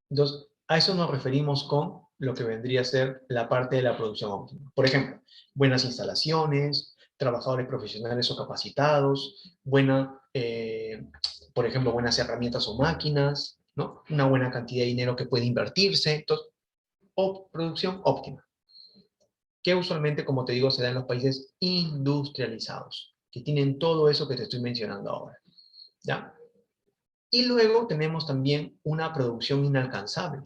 Entonces, a eso nos referimos con lo que vendría a ser la parte de la producción óptima. Por ejemplo, buenas instalaciones, trabajadores profesionales o capacitados, por ejemplo, buenas herramientas o máquinas, ¿no? Una buena cantidad de dinero que puede invertirse. Entonces, producción óptima, que usualmente, como te digo, se da en los países industrializados, que tienen todo eso que te estoy mencionando ahora. ¿Ya? Y luego tenemos también una producción inalcanzable.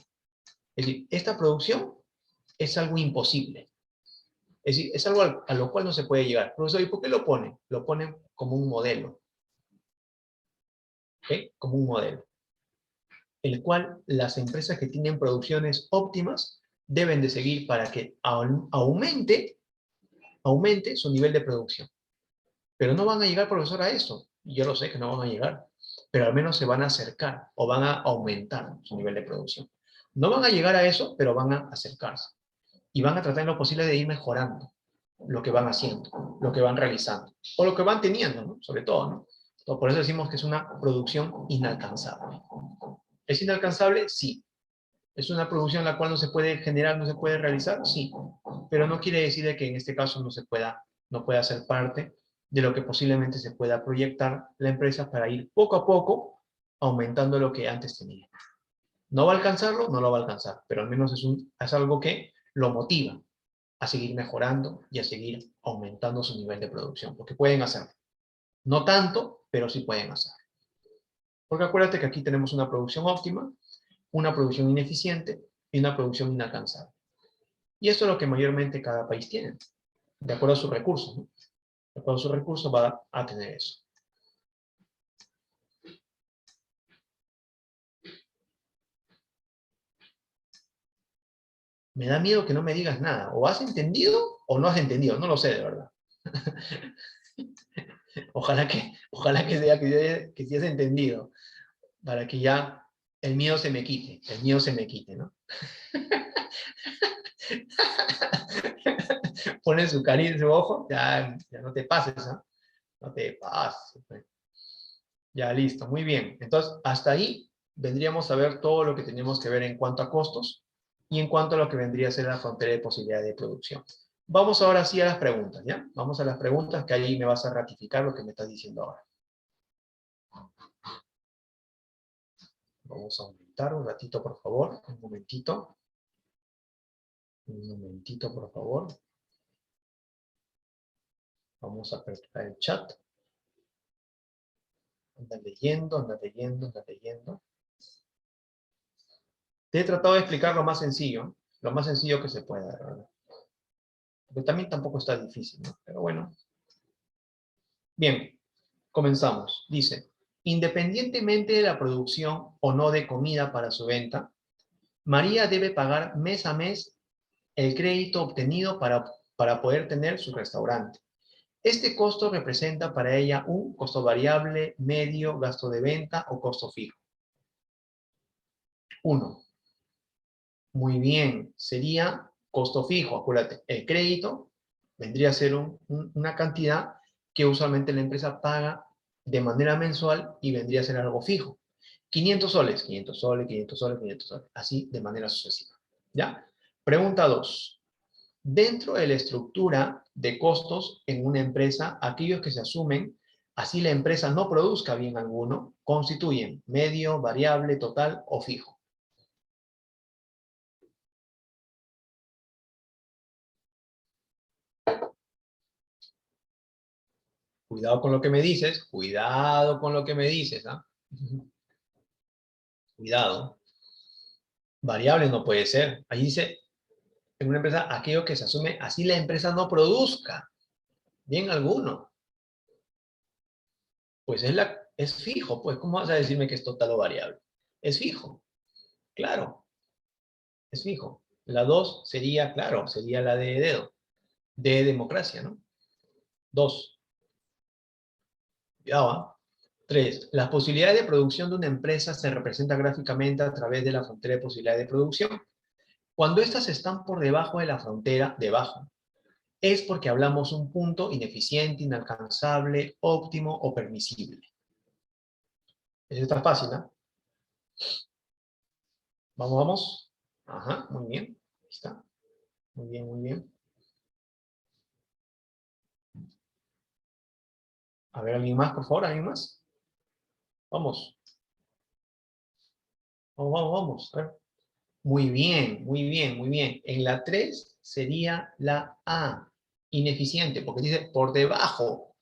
Es decir, esta producción es algo imposible. Es decir, es algo a lo cual no se puede llegar. Profesor, ¿y por qué lo ponen? Lo ponen como un modelo. ¿Ok? Como un modelo. El cual las empresas que tienen producciones óptimas deben de seguir para que aumente su nivel de producción. Pero no van a llegar, profesor, a eso. Yo lo sé que no van a llegar. Pero al menos se van a acercar o van a aumentar su nivel de producción. No van a llegar a eso, pero van a acercarse. Y van a tratar en lo posible de ir mejorando lo que van haciendo, lo que van realizando, o lo que van teniendo, ¿no? Sobre todo, ¿no? Entonces, por eso decimos que es una producción inalcanzable. ¿Es inalcanzable? Sí. ¿Es una producción la cual no se puede generar, no se puede realizar? Sí. Pero no quiere decir de que en este caso no pueda ser parte de lo que posiblemente se pueda proyectar la empresa para ir poco a poco aumentando lo que antes tenía. ¿No va a alcanzarlo? No lo va a alcanzar, pero al menos es algo que lo motiva a seguir mejorando y a seguir aumentando su nivel de producción, porque pueden hacerlo. No tanto, pero sí pueden hacerlo. Porque acuérdate que aquí tenemos una producción óptima, una producción ineficiente y una producción inalcanzable. Y esto es lo que mayormente cada país tiene, de acuerdo a sus recursos, ¿no? De acuerdo a sus recursos va a tener eso. Me da miedo que no me digas nada. O has entendido o no has entendido. No lo sé, de verdad. Ojalá que sea que sí has entendido. Para que ya el miedo se me quite. El miedo se me quite, ¿no? Pones su carita en su ojo, ya no te pases, ¿no? No te pases. Pues. Ya, listo, muy bien. Entonces, hasta ahí vendríamos a ver todo lo que tenemos que ver en cuanto a costos y en cuanto a lo que vendría a ser la frontera de posibilidad de producción. Vamos ahora sí a las preguntas, ¿ya? Vamos a las preguntas que ahí me vas a ratificar lo que me estás diciendo ahora. Vamos a aumentar un ratito, por favor. Un momentito. Un momentito, por favor. Vamos a aperturar el chat. Anda leyendo, anda leyendo, anda leyendo. Te he tratado de explicar lo más sencillo que se pueda, ¿verdad? Porque también tampoco está difícil, ¿no? Pero bueno. Bien, comenzamos. Dice, independientemente de la producción o no de comida para su venta, María debe pagar mes a mes el crédito obtenido para poder tener su restaurante. Este costo representa para ella un costo variable, medio, gasto de venta o costo fijo. 1. Muy bien, sería costo fijo, acuérdate, el crédito vendría a ser una cantidad que usualmente la empresa paga de manera mensual y vendría a ser algo fijo. 500 soles, 500 soles, 500 soles, 500 soles, así de manera sucesiva. ¿Ya? Pregunta 2. Dentro de la estructura de costos en una empresa, aquellos que se asumen, así la empresa no produzca bien alguno, constituyen medio, variable, total o fijo. Cuidado con lo que me dices, cuidado con lo que me dices, ¿ah? Cuidado. Variable no puede ser. Ahí dice, en una empresa, aquello que se asume, así la empresa no produzca bien alguno. Pues es fijo, pues, ¿cómo vas a decirme que es total o variable? Es fijo, claro, es fijo. La 2 sería, claro, sería la de dedo, de democracia, ¿no? 2. Ya va. 3. Las posibilidades de producción de una empresa se representan gráficamente a través de la frontera de posibilidades de producción. Cuando estas están por debajo de la frontera, debajo, es porque hablamos un punto ineficiente, inalcanzable, óptimo o permisible. Eso está fácil, ¿no? Vamos, vamos. Ajá, muy bien. Ahí está. Muy bien, muy bien. A ver, ¿alguien más, por favor? ¿Alguien más? Vamos. Vamos, vamos, vamos. A ver. Muy bien, muy bien, muy bien. En la 3 sería la A, ineficiente, porque dice por debajo.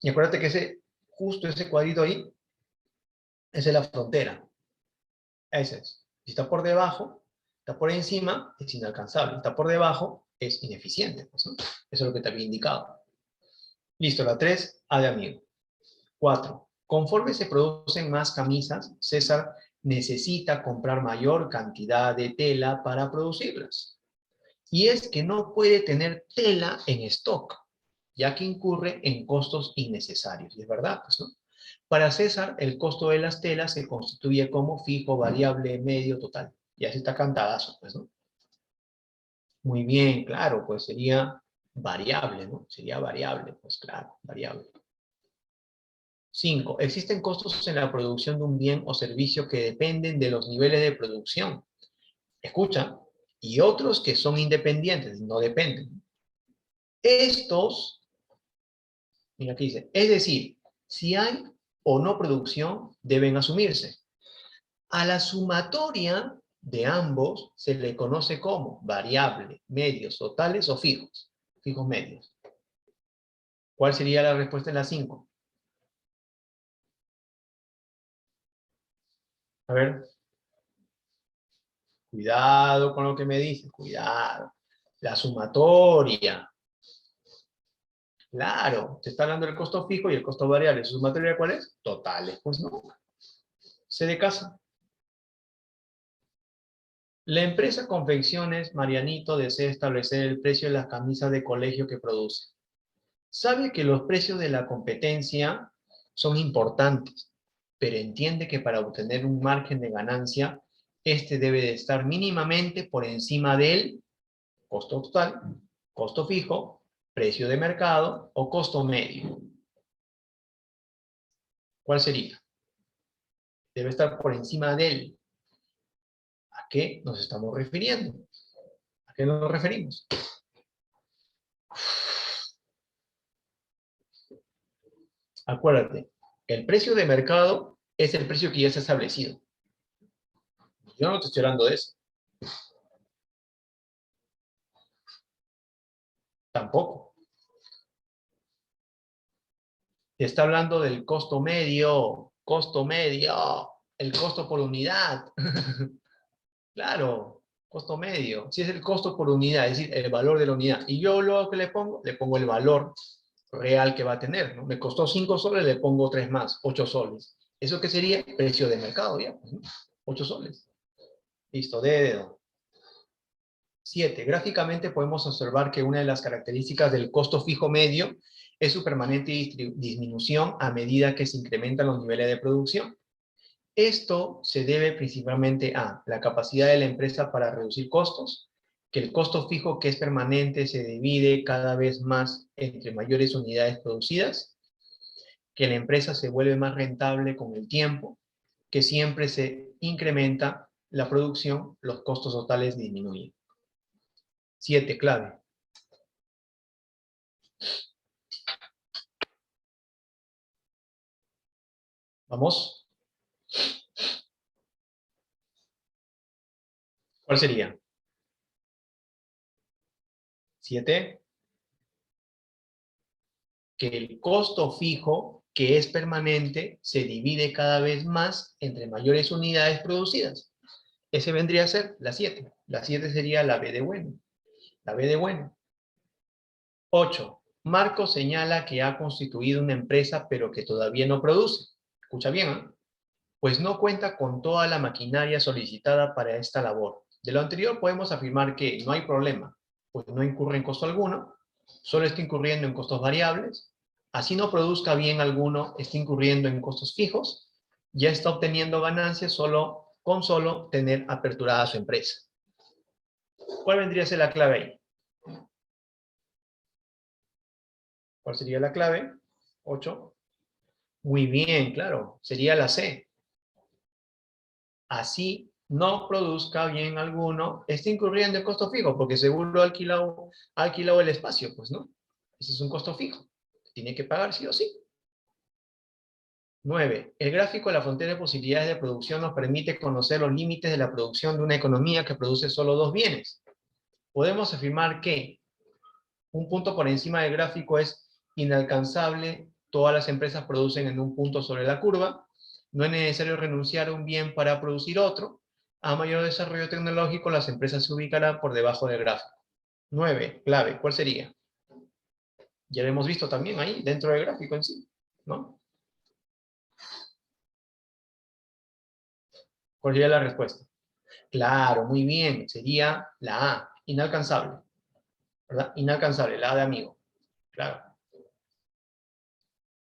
Y acuérdate que justo ese cuadrito ahí, esa es la frontera. Ese es. Si está por debajo, está por encima, es inalcanzable. Está por debajo, es ineficiente. Pues, ¿no? Eso es lo que te había indicado. Listo, la 3, A de amigo. 4. Conforme se producen más camisas, César necesita comprar mayor cantidad de tela para producirlas. Y es que no puede tener tela en stock, ya que incurre en costos innecesarios. Y es verdad, pues, ¿no? Para César, el costo de las telas se constituye como fijo, variable, medio, total. Y así está cantadazo, pues, ¿no? Muy bien, claro, pues sería variable, ¿no? Sería variable, pues claro, variable. 5. Existen costos en la producción de un bien o servicio que dependen de los niveles de producción. Escucha, y otros que son independientes, no dependen. Estos, mira aquí dice, es decir, si hay o no producción, deben asumirse. A la sumatoria de ambos se le conoce como variable, medios, totales o fijos, fijos medios. ¿Cuál sería la respuesta en la 5? A ver, cuidado con lo que me dices, cuidado. La sumatoria. Claro, te está hablando del costo fijo y el costo variable. ¿Su sumatoria cuál es? Totales, pues no. C de casa. La empresa Confecciones Marianito desea establecer el precio de las camisas de colegio que produce. Sabe que los precios de la competencia son importantes, pero entiende que para obtener un margen de ganancia, este debe de estar mínimamente por encima del costo total, costo fijo, precio de mercado o costo medio. ¿Cuál sería? Debe estar por encima del. ¿A qué nos estamos refiriendo? ¿A qué nos referimos? Acuérdate, el precio de mercado es el precio que ya está establecido. Yo no te estoy hablando de eso. Tampoco. Te está hablando del costo medio, el costo por unidad. Claro, costo medio. Si es el costo por unidad, es decir, el valor de la unidad. Y yo lo que le pongo el valor real que va a tener, ¿no? Me costó 5 soles, le pongo 3 más, 8 soles. ¿Eso qué sería? Precio de mercado, ya, pues, ¿no? 8 soles. Listo, de dedo. 7. Gráficamente podemos observar que una de las características del costo fijo medio es su permanente disminución a medida que se incrementan los niveles de producción. Esto se debe principalmente a la capacidad de la empresa para reducir costos, que el costo fijo que es permanente se divide cada vez más entre mayores unidades producidas, que la empresa se vuelve más rentable con el tiempo, que siempre se incrementa la producción, los costos totales disminuyen. 7, clave. ¿Vamos? ¿Cuál sería? 7. Que el costo fijo, que es permanente, se divide cada vez más entre mayores unidades producidas. Ese vendría a ser la 7. La 7 sería la B de bueno. La B de bueno. 8. Marco señala que ha constituido una empresa, pero que todavía no produce. Escucha bien, ¿eh? Pues no cuenta con toda la maquinaria solicitada para esta labor. De lo anterior podemos afirmar que no hay problema, pues no incurre en costo alguno, solo está incurriendo en costos variables, así no produzca bien alguno, está incurriendo en costos fijos, ya está obteniendo ganancias con solo tener aperturada su empresa. ¿Cuál vendría a ser la clave ahí? ¿Cuál sería la clave? 8. Muy bien, claro, sería la C. Así no produzca bien alguno, está incurriendo en costo fijo, porque seguro ha alquilado el espacio, pues no. Ese es un costo fijo. Tiene que pagar sí o sí. 9. El gráfico de la frontera de posibilidades de producción nos permite conocer los límites de la producción de una economía que produce solo dos bienes. Podemos afirmar que un punto por encima del gráfico es inalcanzable, todas las empresas producen en un punto sobre la curva, no es necesario renunciar a un bien para producir otro, a mayor desarrollo tecnológico las empresas se ubicarán por debajo del gráfico. 9, clave, ¿cuál sería? Ya lo hemos visto también ahí, dentro del gráfico en sí, ¿no? ¿Cuál sería la respuesta? Claro, muy bien, sería la A, inalcanzable, ¿verdad? Inalcanzable, la A de amigo, claro.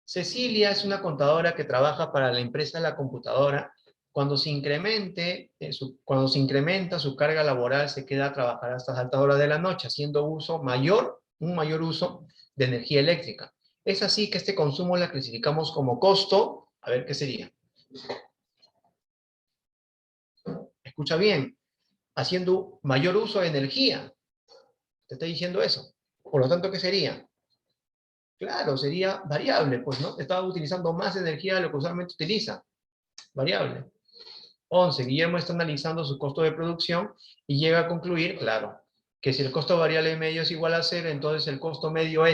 Cecilia es una contadora que trabaja para la empresa de la computadora. Cuando se incrementa su carga laboral, se queda a trabajar hasta las altas horas de la noche, haciendo un mayor uso de energía eléctrica. Es así que este consumo la clasificamos como costo. A ver, ¿qué sería? Escucha bien, haciendo mayor uso de energía. Te estoy diciendo eso. Por lo tanto, ¿qué sería? Claro, sería variable, pues, ¿no? Estaba utilizando más energía de lo que usualmente utiliza. Variable. 11. Guillermo está analizando su costo de producción y llega a concluir, claro, que si el costo variable medio es igual a 0, entonces el costo medio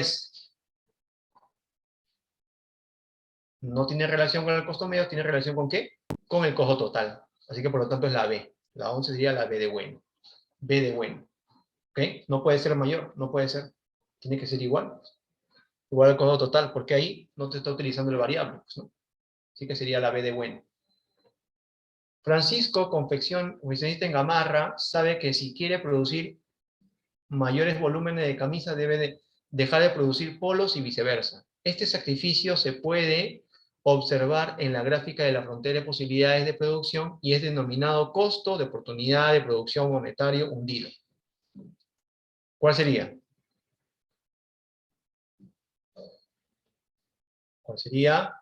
no tiene relación con el costo medio, tiene relación ¿con qué? Con el costo total. Así que por lo tanto es la B. La 11 sería la B de bueno. B de bueno. ¿Ok? No puede ser mayor, no puede ser. Tiene que ser igual. Igual al costo total, porque ahí no te está utilizando el variable, pues, ¿no? Así que sería la B de bueno. Francisco, confeccionista en Gamarra, sabe que si quiere producir mayores volúmenes de camisa debe dejar de producir polos y viceversa. Este sacrificio se puede observar en la gráfica de la frontera de posibilidades de producción y es denominado costo de oportunidad de producción monetario hundido. ¿Cuál sería? ¿Cuál sería?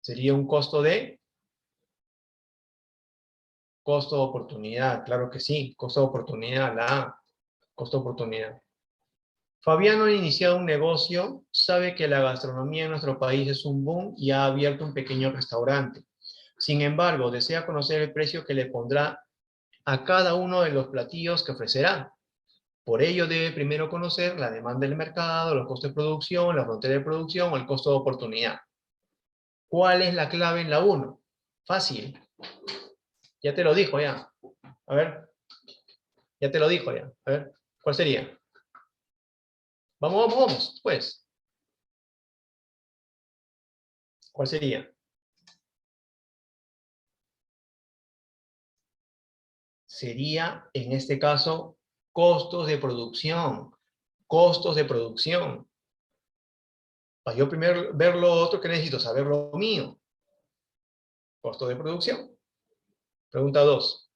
Sería un costo de oportunidad, claro que sí, costo de oportunidad, la A, costo de oportunidad. Fabiano ha iniciado un negocio, sabe que la gastronomía en nuestro país es un boom y ha abierto un pequeño restaurante. Sin embargo, desea conocer el precio que le pondrá a cada uno de los platillos que ofrecerá. Por ello debe primero conocer la demanda del mercado, los costos de producción, la frontera de producción o el costo de oportunidad. ¿Cuál es la clave en la 1? Fácil. Ya te lo dijo ya. A ver. Ya te lo dijo ya. A ver. ¿Cuál sería? Vamos. Pues. ¿Cuál sería? Sería, en este caso, costos de producción. Costos de producción. Para yo primero ver lo otro que necesito, saber lo mío. Costo de producción. Pregunta 2.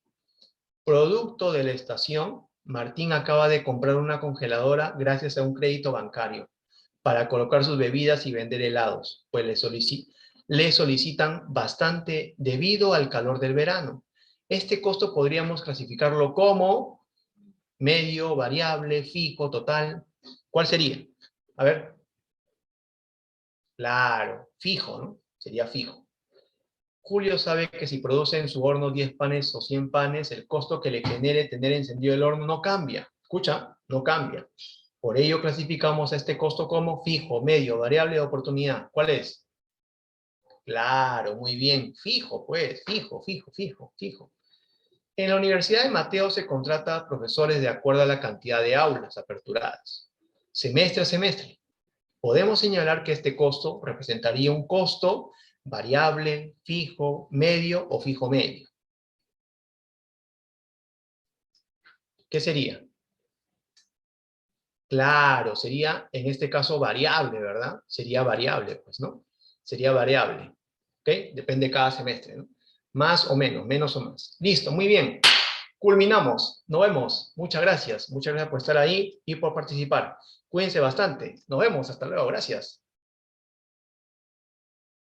Producto de la estación. Martín acaba de comprar una congeladora gracias a un crédito bancario para colocar sus bebidas y vender helados, pues le solicitan bastante debido al calor del verano. Este costo podríamos clasificarlo como medio, variable, fijo, total. ¿Cuál sería? A ver. Claro, fijo, ¿no? Sería fijo. Julio sabe que si produce en su horno 10 panes o 100 panes, el costo que le genere tener encendido el horno no cambia. Escucha, no cambia. Por ello clasificamos a este costo como fijo, medio, variable de oportunidad. ¿Cuál es? Claro, muy bien. Fijo, pues, fijo. En la Universidad de Mateo se contrata profesores de acuerdo a la cantidad de aulas aperturadas. Semestre a semestre. Podemos señalar que este costo representaría un costo variable, fijo, medio o fijo medio. ¿Qué sería? Claro, sería en este caso variable, ¿verdad? Sería variable, pues, ¿no? Sería variable, ¿ok? Depende de cada semestre, ¿no? Más o menos o más. Listo, muy bien. Culminamos. Nos vemos. Muchas gracias. Muchas gracias por estar ahí y por participar. Cuídense bastante. Nos vemos. Hasta luego. Gracias.